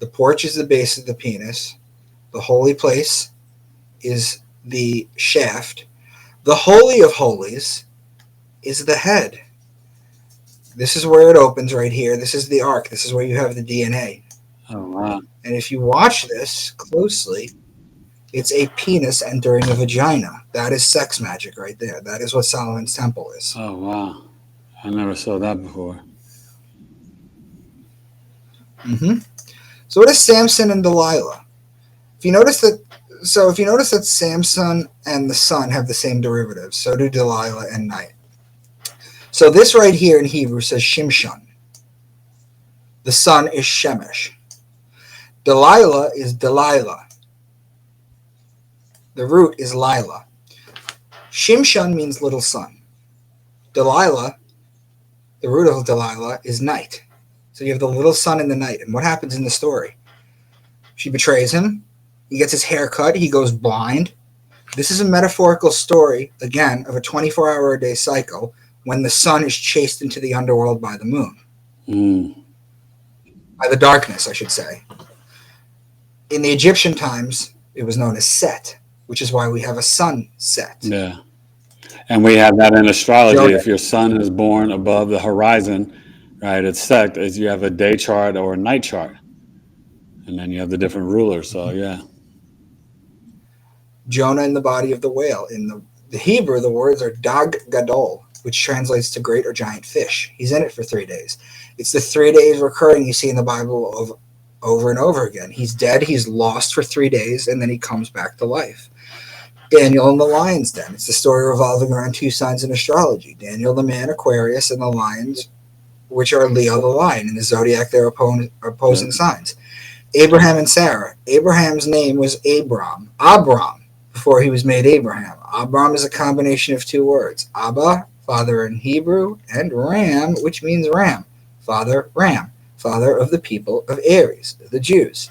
The porch is the base of the penis. The holy place is the shaft. The holy of holies is the head. This is where it opens right here. This is the ark. This is where you have the DNA. Oh, wow. And if you watch this closely, it's a penis entering a vagina. That is sex magic right there. That is what Solomon's temple is. Oh, wow. I never saw that before. Mm-hmm. So what is Samson and Delilah? If you notice that Samson and the sun have the same derivatives, so do Delilah and night. So this right here in Hebrew says Shimshon. The sun is Shemesh. Delilah is Delilah. The root is Lila. Shimshon means little sun. Delilah, the root of Delilah, is night. So you have the little sun in the night. And what happens in the story? She betrays him. He gets his hair cut. He goes blind. This is a metaphorical story, again, of a 24-hour-a-day cycle when the sun is chased into the underworld by the moon. By the darkness, I should say. In the Egyptian times, it was known as Set, which is why we have a sunset. Yeah. And we have that in astrology. If your sun is born above the horizon, right, it's set, as you have a day chart or a night chart. And then you have the different rulers. So, yeah. Jonah in the body of the whale. In the Hebrew, the words are Dag Gadol, which translates to great or giant fish. He's in it for 3 days. It's the 3 days recurring you see in the Bible over and over again. He's dead, he's lost for 3 days, and then he comes back to life. Daniel and the lion's den. It's the story revolving around 2 signs in astrology. Daniel, the man, Aquarius, and the lions, which are Leo, the lion. In the zodiac, they're opposing signs. Abraham and Sarah. Abraham's name was Abram, before he was made Abraham. Abram is a combination of two words. Abba, father in Hebrew, and Ram, which means ram. Father, Ram, father of the people of Aries, the Jews.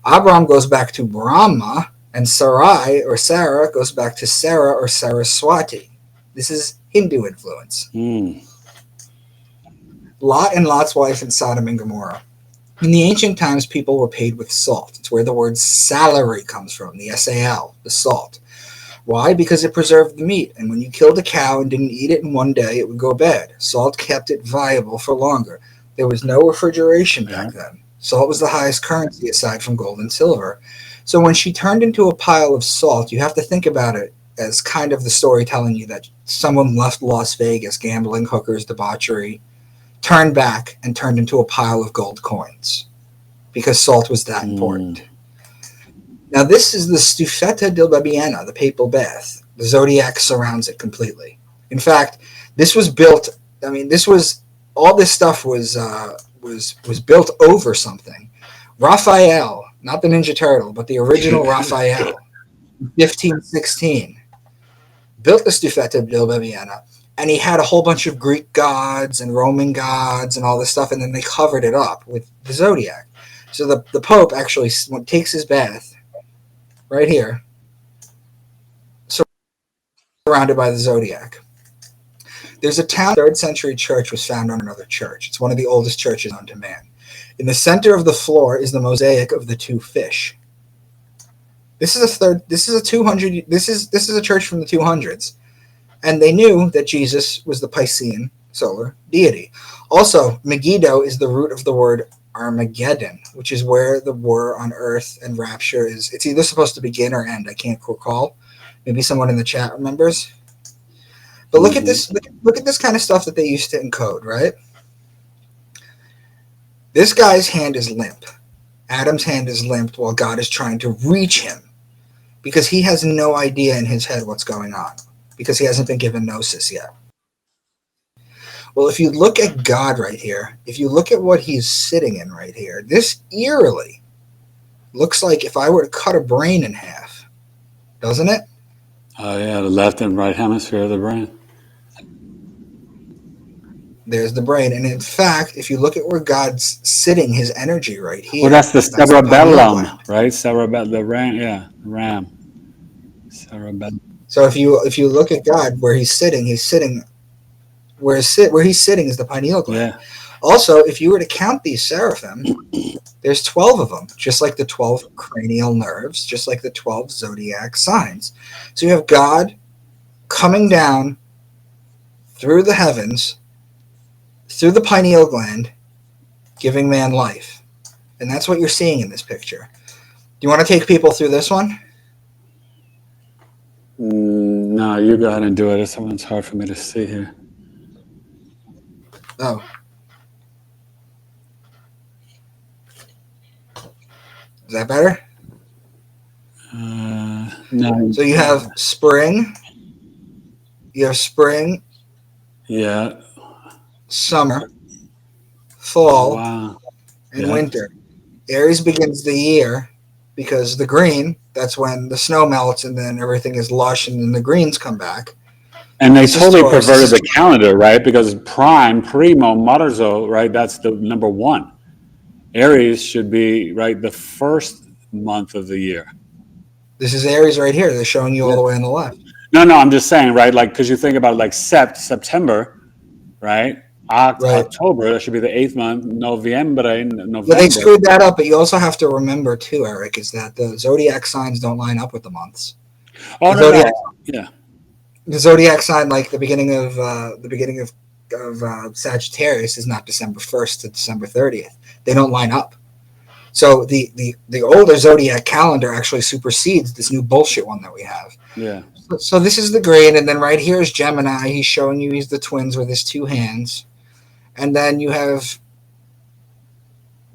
Abram goes back to Brahma, and Sarai or Sarah goes back to Sarah or Saraswati. This is Hindu influence. Lot and Lot's wife in Sodom and Gomorrah. In the ancient times, people were paid with salt. It's where the word salary comes from, the SAL, the salt. Why? Because it preserved the meat, and when you killed a cow and didn't eat it in one day, it would go bad. Salt kept it viable for longer. There was no refrigeration back then. Salt was the highest currency aside from gold and silver. So when she turned into a pile of salt, you have to think about it as kind of the story telling you that someone left Las Vegas, gambling, hookers, debauchery, turned back and turned into a pile of gold coins because salt was that important. Now this is the Stufetta del Babbiena, the papal bath. The zodiac surrounds it completely. In fact, this was built, all this stuff was built over something. Raphael, not the Ninja Turtle, but the original Raphael, 1516, built the Stufetta del Babbiena, and he had a whole bunch of Greek gods and Roman gods and all this stuff, and then they covered it up with the zodiac. So the Pope actually takes his bath right here, surrounded by the zodiac. There's a town, 3rd century church was found on another church. It's one of the oldest churches known to man. In the center of the floor is the mosaic of the two fish. This is a church from the 200s. And they knew that Jesus was the Piscean solar deity. Also, Megiddo is the root of the word Armageddon, which is where the war on earth and rapture is. It's either supposed to begin or end. I can't recall. Maybe someone in the chat remembers. But look at this. Look at this kind of stuff that they used to encode, right? This guy's hand is limp. Adam's hand is limp while God is trying to reach him because he has no idea in his head what's going on because he hasn't been given gnosis yet. Well, if you look at God right here, if you look at what he's sitting in right here, this eerily looks like if I were to cut a brain in half, doesn't it? Oh, yeah, the left and right hemisphere of the brain. There's the brain. And in fact, if you look at where God's sitting, his energy right here. Well, that's the cerebellum, right? The ram, yeah, ram. Cerebellum. So if you look at God, where he's sitting where he's sitting is the pineal gland. Yeah. Also, if you were to count these seraphim, there's 12 of them, just like the 12 cranial nerves, just like the 12 zodiac signs. So you have God coming down through the heavens, through the pineal gland, giving man life. And that's what you're seeing in this picture. Do you want to take people through this one? No, you go ahead and do it. This one's hard for me to see here. Oh. Is that better? No. So you have spring. You have spring. Yeah. Summer. Fall. Wow. And winter. Aries begins the year because the green, that's when the snow melts and then everything is lush and then the greens come back. And they totally perverted the calendar, right? Because primo, marzo, right? That's the number one. Aries should be, right, the first month of the year. This is Aries right here. They're showing you all the way on the left. No, I'm just saying, right? Like, because you think about like September, right? October, that should be the 8th month. November. But they screwed that up. But you also have to remember too, Eric, is that the zodiac signs don't line up with the months. Oh, no. Yeah. The zodiac sign, like the beginning of Sagittarius, is not December 1st to December 30th. They don't line up. So the older zodiac calendar actually supersedes this new bullshit one that we have. Yeah. So this is the green, and then right here is Gemini. He's showing you he's the twins with his two hands. And then you have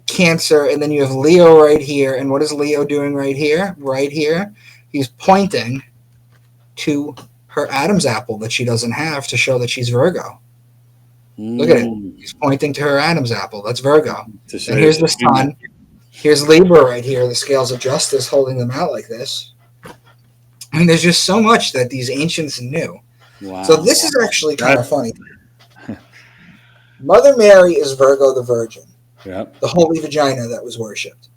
Cancer, and then you have Leo right here. And what is Leo doing right here? Right here, he's pointing to her Adam's apple that she doesn't have to show that she's Virgo. Look at it. He's pointing to her Adam's apple. That's Virgo. And here's the sun. Here's Libra right here, the scales of justice holding them out like this. I mean, there's just so much that these ancients knew. Wow. So this is actually kind of funny. Mother Mary is Virgo the Virgin, Yep. the holy vagina that was worshipped.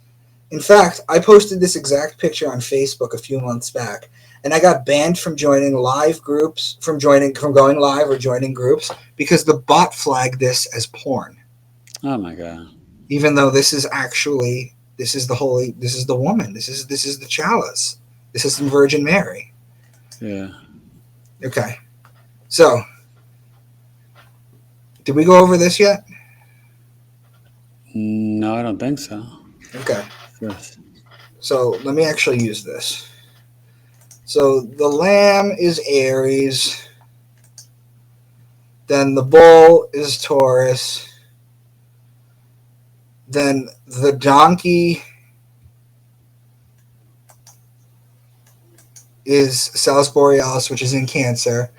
In fact, I posted this exact picture on Facebook a few months back, and I got banned from joining live groups, from going live or joining groups, because the bot flagged this as porn. Oh my God. Even though this is actually, this is the woman, this is the chalice, this is the Virgin Mary. Yeah. Okay, so did we go over this yet? No, I don't think so. Okay. Yes. So let me actually use this. So the lamb is Aries. Then the bull is Taurus. Then the donkey is Salus Borealis, which is in Cancer.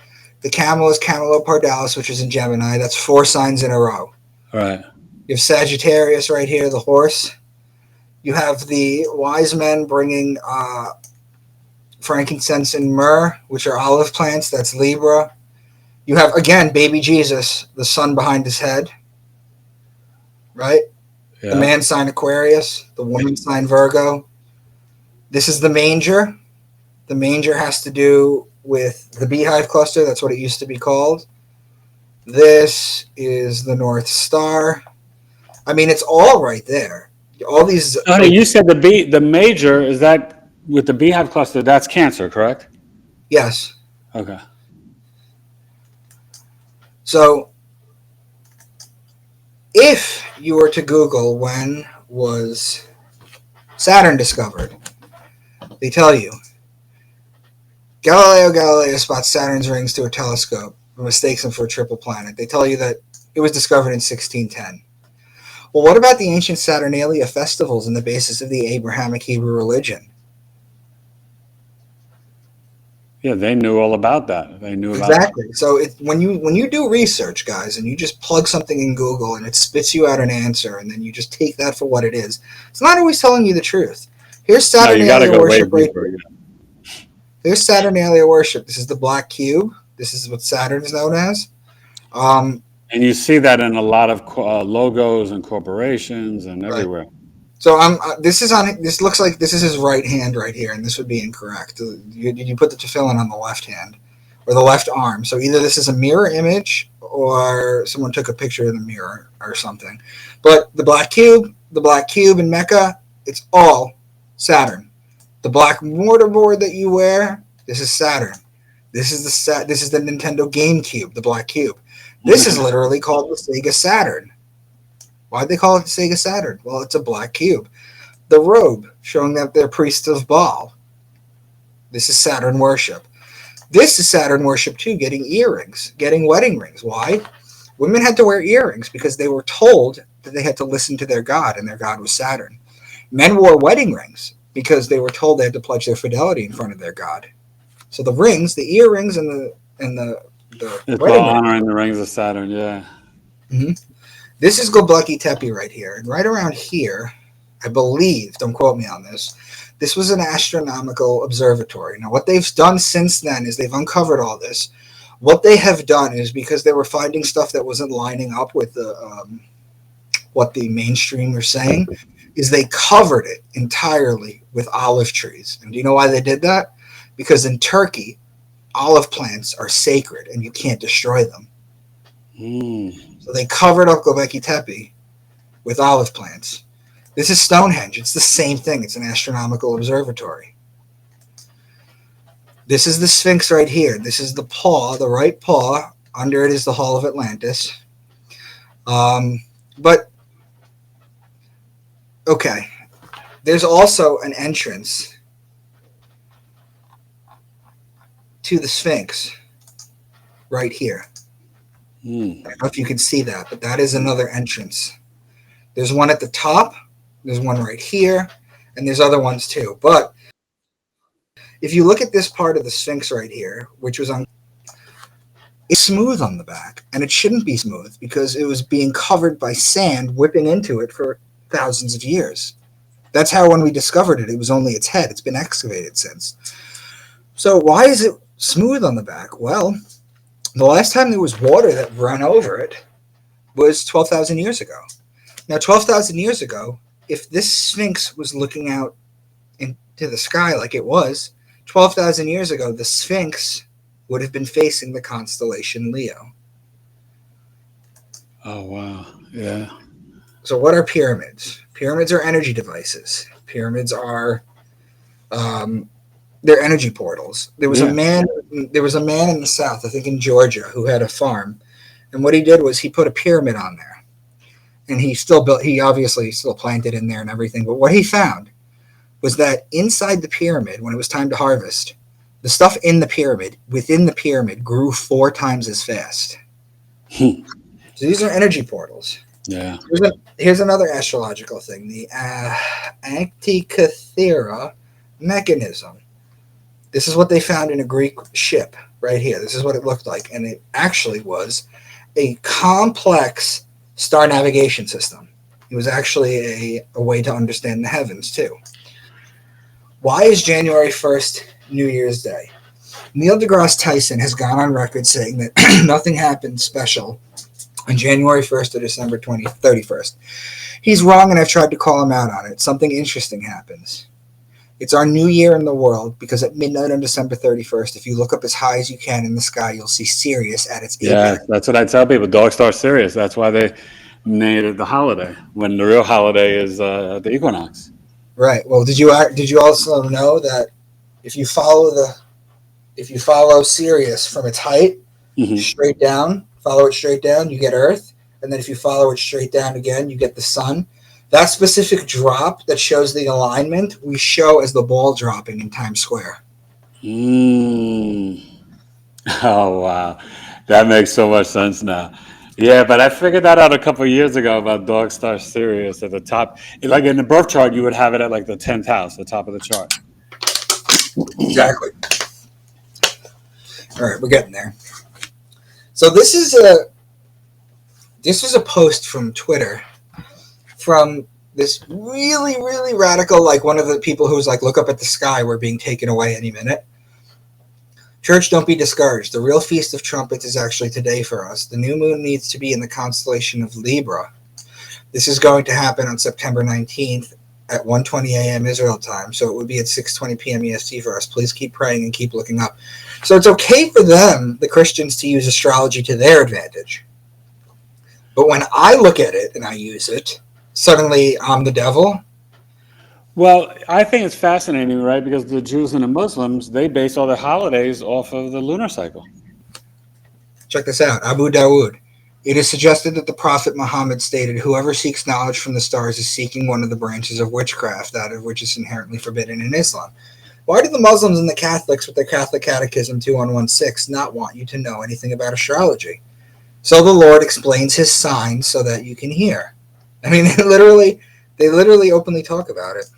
The camel is Camelopardalis, which is in Gemini. That's 4 signs in a row. All right. You have Sagittarius right here, the horse. You have the wise men bringing frankincense and myrrh, which are olive plants. That's Libra. You have, again, baby Jesus, the sun behind his head. Right? Yeah. The man sign Aquarius. The woman sign Virgo. This is the manger. The manger has to do with the beehive cluster. That's what it used to be called. This is the North Star. I mean, it's all right there. All these. Honey, you said the major is that with the beehive cluster. That's Cancer, correct? Yes. Okay. So, if you were to Google when was Saturn discovered, they tell you. Galileo Galilei spots Saturn's rings through a telescope and mistakes them for a triple planet. They tell you that it was discovered in 1610. Well, what about the ancient Saturnalia festivals and the basis of the Abrahamic Hebrew religion? Yeah, they knew all about that. They knew about exactly. So when you do research, guys, and you just plug something in Google and it spits you out an answer, and then you just take that for what it is, it's not always telling you the truth. Here's Saturnalia worship right here. Here's Saturnalia worship. This is the black cube. This is what Saturn is known as. And you see that in a lot of logos and corporations and everywhere. Right. So this looks like this is his right hand right here, and this would be incorrect. You put the tefillin on the left hand or the left arm. So either this is a mirror image or someone took a picture of the mirror or something. But the black cube in Mecca, it's all Saturn. The black mortarboard that you wear, this is Saturn. This is the Nintendo GameCube, the black cube. This is literally called the Sega Saturn. Why'd they call it the Sega Saturn? Well, it's a black cube. The robe, showing that they're priests of Baal. This is Saturn worship. This is Saturn worship too, getting earrings, getting wedding rings. Why? Women had to wear earrings because they were told that they had to listen to their god, and their god was Saturn. Men wore wedding rings because they were told they had to pledge their fidelity in front of their god. So the rings, the earrings, and the it's all honoring the rings of Saturn, yeah. Mm-hmm. This is Göbekli Tepe right here. And right around here, I believe, don't quote me on this, this was an astronomical observatory. Now, what they've done since then is they've uncovered all this. What they have done is, because they were finding stuff that wasn't lining up with what the mainstream were saying, is they covered it entirely with olive trees. And do you know why they did that? Because in Turkey, olive plants are sacred and you can't destroy them. So they covered up Göbekli Tepe with olive plants. This is Stonehenge. It's the same thing. It's an astronomical observatory. This is the Sphinx right here. This is the paw, the right paw. Under it is the Hall of Atlantis. But, okay. There's also an entrance to the Sphinx right here. I don't know if you can see that, but that is another entrance. There's one at the top, there's one right here, and there's other ones too. But if you look at this part of the Sphinx right here, which was on, it's smooth on the back, and it shouldn't be smooth because it was being covered by sand whipping into it for thousands of years. That's how when we discovered it, it was only its head. It's been excavated since. So why is it smooth on the back? Well, the last time there was water that ran over it was 12,000 years ago. Now, 12,000 years ago, if this Sphinx was looking out into the sky like it was, 12,000 years ago, the Sphinx would have been facing the constellation Leo. Oh, wow. Yeah. So what are pyramids? Pyramids are energy devices. Pyramids are they're energy portals. There was a man in the south, I think in Georgia, who had a farm. And what he did was he put a pyramid on there. And he obviously still planted in there and everything. But what he found was that inside the pyramid, when it was time to harvest, the stuff in the pyramid, within the pyramid, grew 4 times as fast. So these are energy portals. Yeah. Here's another astrological thing, the Antikythera mechanism. This is what they found in a Greek ship right here. This is what it looked like. And it actually was a complex star navigation system. It was actually a way to understand the heavens, too. Why is January 1st New Year's Day? Neil deGrasse Tyson has gone on record saying that nothing happened special on January 1st or December 31st. He's wrong, and I've tried to call him out on it. Something interesting happens. It's our new year in the world because at midnight on December 31st, if you look up as high as you can in the sky, you'll see Sirius at its apex. Yeah, that's what I tell people. Dog Star Sirius. That's why they named it the holiday, when the real holiday is the equinox. Right. Well, did you also know that if you follow Sirius from its height straight down, follow it straight down, you get Earth, and then if you follow it straight down again, you get the Sun. That specific drop that shows the alignment we show as the ball dropping in Times Square. Oh, wow. That makes so much sense now. Yeah, but I figured that out a couple of years ago about Dog Star Sirius at the top. Like in the birth chart, you would have it at like the 10th house, the top of the chart. Exactly. All right, we're getting there. So this is a post from Twitter from this really, really radical, like one of the people who's like, look up at the sky, we're being taken away any minute. Church, don't be discouraged. The real Feast of Trumpets is actually today for us. The new moon needs to be in the constellation of Libra. This is going to happen on September 19th at 1:20 a.m. Israel time, so it would be at 6:20 p.m. EST for us. Please keep praying and keep looking up. So it's okay for them, the Christians, to use astrology to their advantage. But when I look at it and I use it, suddenly I'm the devil. Well, I think it's fascinating, right? Because the Jews and the Muslims, they base all their holidays off of the lunar cycle. Check this out. Abu Dawood. It is suggested that the Prophet Muhammad stated, whoever seeks knowledge from the stars is seeking one of the branches of witchcraft, that of which is inherently forbidden in Islam. Why do the Muslims and the Catholics with their Catholic Catechism 2116 not want you to know anything about astrology? So the Lord explains his signs so that you can hear. I mean, they literally openly talk about it.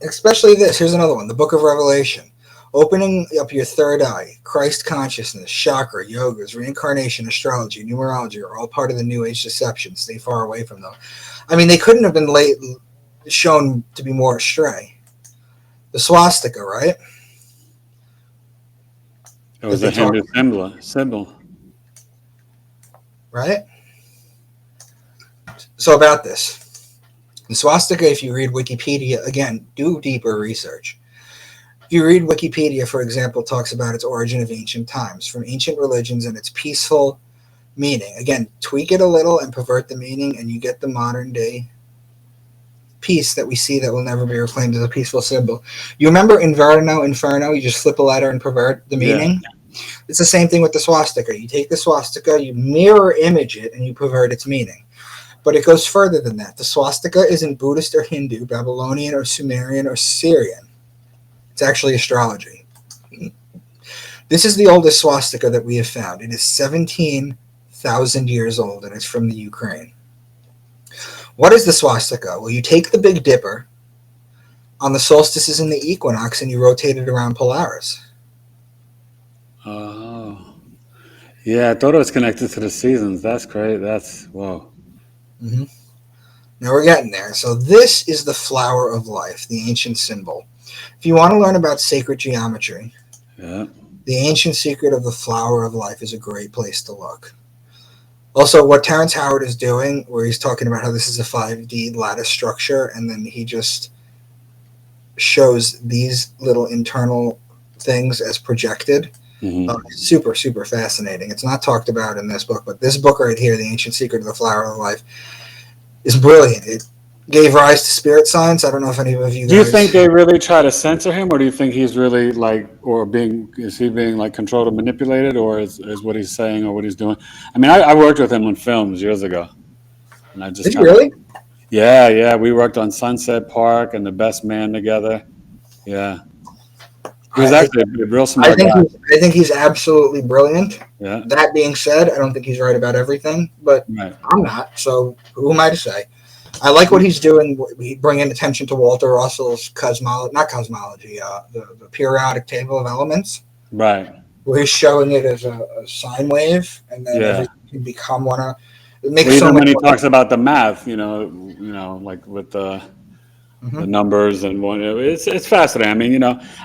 Especially this. Here's another one. The Book of Revelation. Opening up your third eye, Christ consciousness, chakra, yogas, reincarnation, astrology, numerology are all part of the New Age deception. Stay far away from them. I mean, they couldn't have been shown to be more astray. The swastika, right? It was a Hindu symbol. Right? So about this. The swastika, if you read Wikipedia, again, do deeper research. If you read Wikipedia, for example, talks about its origin of ancient times, from ancient religions and its peaceful meaning. Again, tweak it a little and pervert the meaning, and you get the modern day peace that we see that will never be reclaimed as a peaceful symbol. You remember Inferno? You just flip a letter and pervert the meaning? Yeah. It's the same thing with the swastika. You take the swastika, you mirror image it, and you pervert its meaning. But it goes further than that. The swastika isn't Buddhist or Hindu, Babylonian or Sumerian or Syrian. It's actually astrology. This is the oldest swastika that we have found. It is 17,000 years old, and it's from the Ukraine. What is the swastika? Well, you take the Big Dipper on the solstices and the equinox, and you rotate it around Polaris. Oh. Yeah, I thought it was connected to the seasons. That's great. Whoa. Mm-hmm. Now we're getting there. So this is the flower of life, the ancient symbol. If you want to learn about sacred geometry, Yeah. The Ancient Secret of the Flower of Life is a great place to look. Also, what Terrence Howard is doing, where he's talking about how this is a 5D lattice structure, and then he just shows these little internal things as projected. Super, super fascinating. It's not talked about in this book, but this book right here, The Ancient Secret of the Flower of Life, is brilliant. It gave rise to spirit science. I don't know if any of you guys... Do you think they really try to censor him, or do you think he's really is he being like controlled or manipulated, or is what he's saying or what he's doing? I mean, I worked with him on films years ago, and I just Did you really? Yeah, we worked on Sunset Park and The Best Man together. Yeah. He was actually a real smart guy. I think he's absolutely brilliant. Yeah. That being said, I don't think he's right about everything, but Right. I'm not, so who am I to say? I like what he's doing. He bringing attention to Walter Russell's the periodic table of elements. Right. Where he's showing it as a sine wave, and then everything can become one of... It makes even so much when he talks about the math, like with the numbers and it's fascinating. I mean,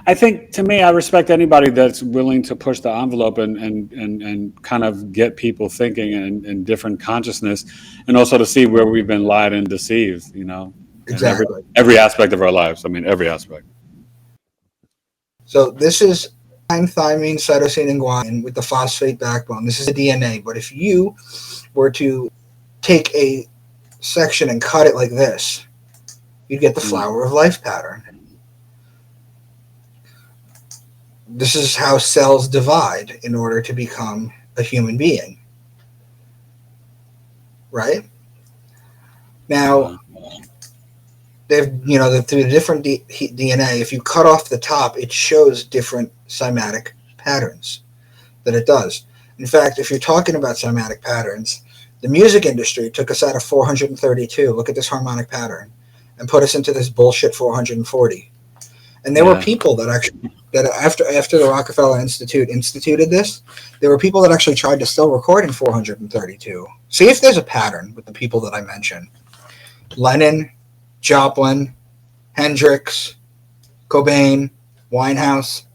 I think to me, I respect anybody that's willing to push the envelope and kind of get people thinking in different consciousness, and also to see where we've been lied and deceived. Exactly. Every aspect of our lives. I mean, every aspect. So this is thymine, cytosine, and guanine with the phosphate backbone. This is the DNA. But if you were to take a section and cut it like this, you'd get the flower of life pattern. This is how cells divide in order to become a human being. Right? Now, through the different DNA, if you cut off the top, it shows different cymatic patterns that it does. In fact, if you're talking about cymatic patterns, the music industry took us out of 432. Look at this harmonic pattern. And put us into this bullshit 440. And there were people that after the Rockefeller Institute instituted this, there were people that actually tried to still record in 432. See if there's a pattern with the people that I mentioned. Lennon, Joplin, Hendrix, Cobain, Winehouse.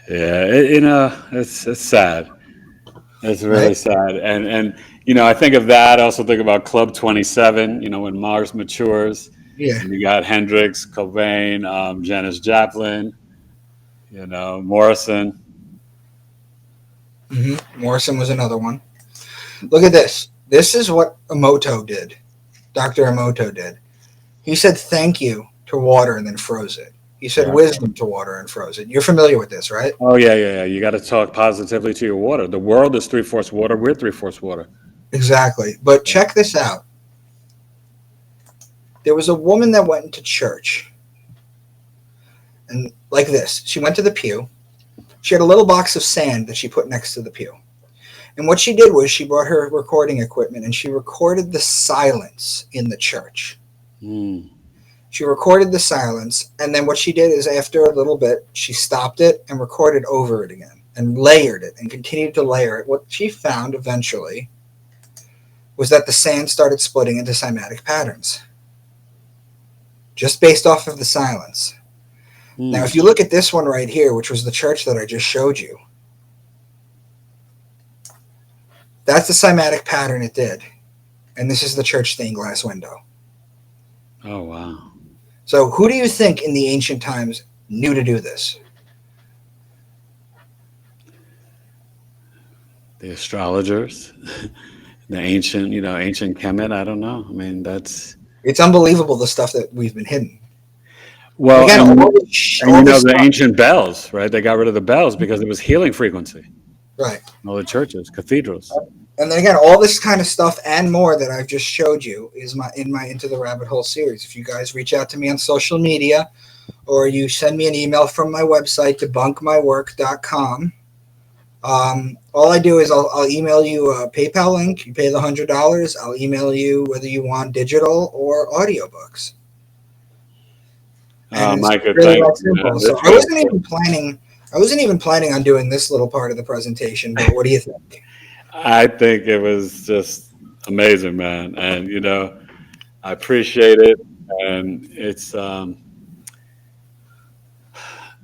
It's sad. It's really sad. And I think of that. I also think about Club 27, when Mars matures. Yeah. And you got Hendrix, Cobain, Janis Joplin, Morrison. Morrison was another one. Look at this. This is what Emoto did. Dr. Emoto did. He said thank you to water and then froze it. He said wisdom to water and froze it. You're familiar with this, right? Oh, yeah. You got to talk positively to your water. The world is 3/4 water. We're 3/4 water. Exactly. But check this out. There was a woman that went into church. And like this. She went to the pew. She had a little box of sand that she put next to the pew. And what she did was she brought her recording equipment and she recorded the silence in the church. She recorded the silence, and then what she did is after a little bit, she stopped it and recorded over it again and layered it and continued to layer it. What she found eventually was that the sand started splitting into cymatic patterns just based off of the silence. Now, if you look at this one right here, which was the church that I just showed you, that's the cymatic pattern it did. And this is the church stained glass window. Oh, wow. So who do you think in the ancient times knew to do this? The astrologers, the ancient Kemet. I don't know. I mean, it's unbelievable the stuff that we've been hidden. Well, again, the ancient bells, right? They got rid of the bells because it was healing frequency. Right. All the churches, cathedrals. And then again, all this kind of stuff and more that I've just showed you is in my Into the Rabbit Hole series. If you guys reach out to me on social media or you send me an email from my website, debunkmywork.com, all I do is I'll email you a PayPal link. You pay the $100. I'll email you whether you want digital or audiobooks. Micah, really that simple. So I wasn't even planning on doing this little part of the presentation, but what do you think? I think it was just amazing, man. And, I appreciate it. And it's,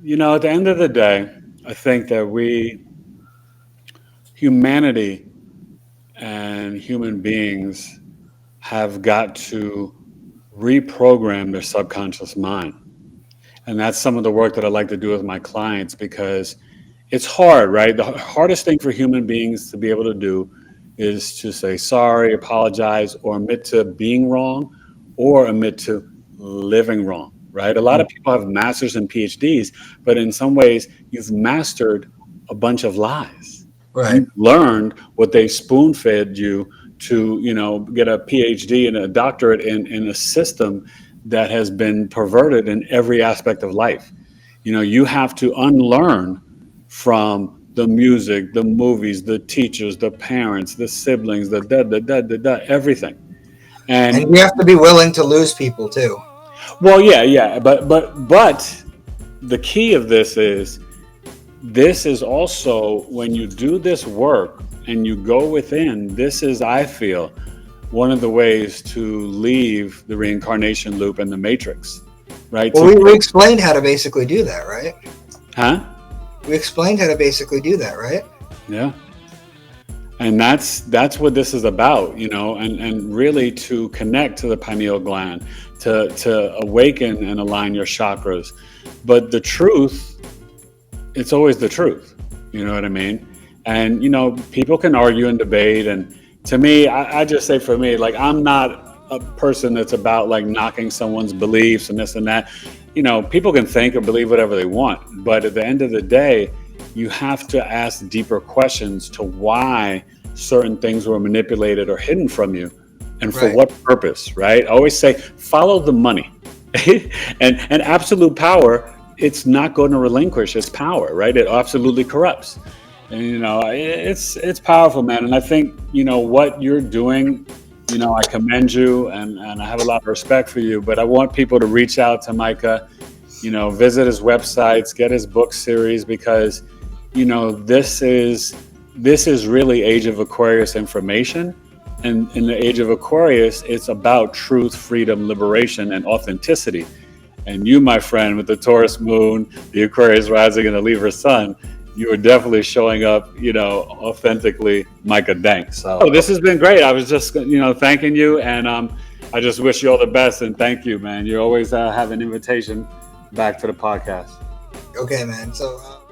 you know, at the end of the day, I think that humanity and human beings have got to reprogram their subconscious mind. And that's some of the work that I like to do with my clients, because it's hard, right? The hardest thing for human beings to be able to do is to say sorry, apologize, or admit to being wrong, or admit to living wrong, right? A lot of people have masters and PhDs, but in some ways, you've mastered a bunch of lies. Right. You learned what they spoon fed you to, you know, get a PhD and a doctorate in a system that has been perverted in every aspect of life. You know, you have to unlearn from the music, the movies, the teachers, the parents, the siblings, everything. And you have to be willing to lose people too. Well, yeah, but the key of this is also, when you do this work and you go within, this is, I feel, one of the ways to leave the reincarnation loop and the matrix, right? Well, we explained how to basically do that, right? Huh? We explained how to basically do that, right? Yeah. And that's what this is about, you know, and really to connect to the pineal gland, to awaken and align your chakras. But the truth, it's always the truth, you know what I mean? And, you know, people can argue and debate. And to me, I just say, for me, like, I'm not a person that's about like knocking someone's beliefs and this and that. You know, people can think or believe whatever they want, but at the end of the day, you have to ask deeper questions to why certain things were manipulated or hidden from you, and for what purpose, right? I always say, follow the money. and absolute power, it's not going to relinquish its power, right? It absolutely corrupts. And, you know, it's powerful, man. And I think, you know, what you're doing, you know, I commend you, and I have a lot of respect for you, but I want people to reach out to Micah, you know, visit his websites, get his book series, because, you know, this is really Age of Aquarius information. And in the Age of Aquarius, it's about truth, freedom, liberation, and authenticity. And you, my friend, with the Taurus moon, the Aquarius rising, and the Libra sun, you are definitely showing up, you know, authentically Micah Dank. So this has been great. I was just, you know, thanking you, and I just wish you all the best, and thank you, man. You always have an invitation back to the podcast. Okay, man. So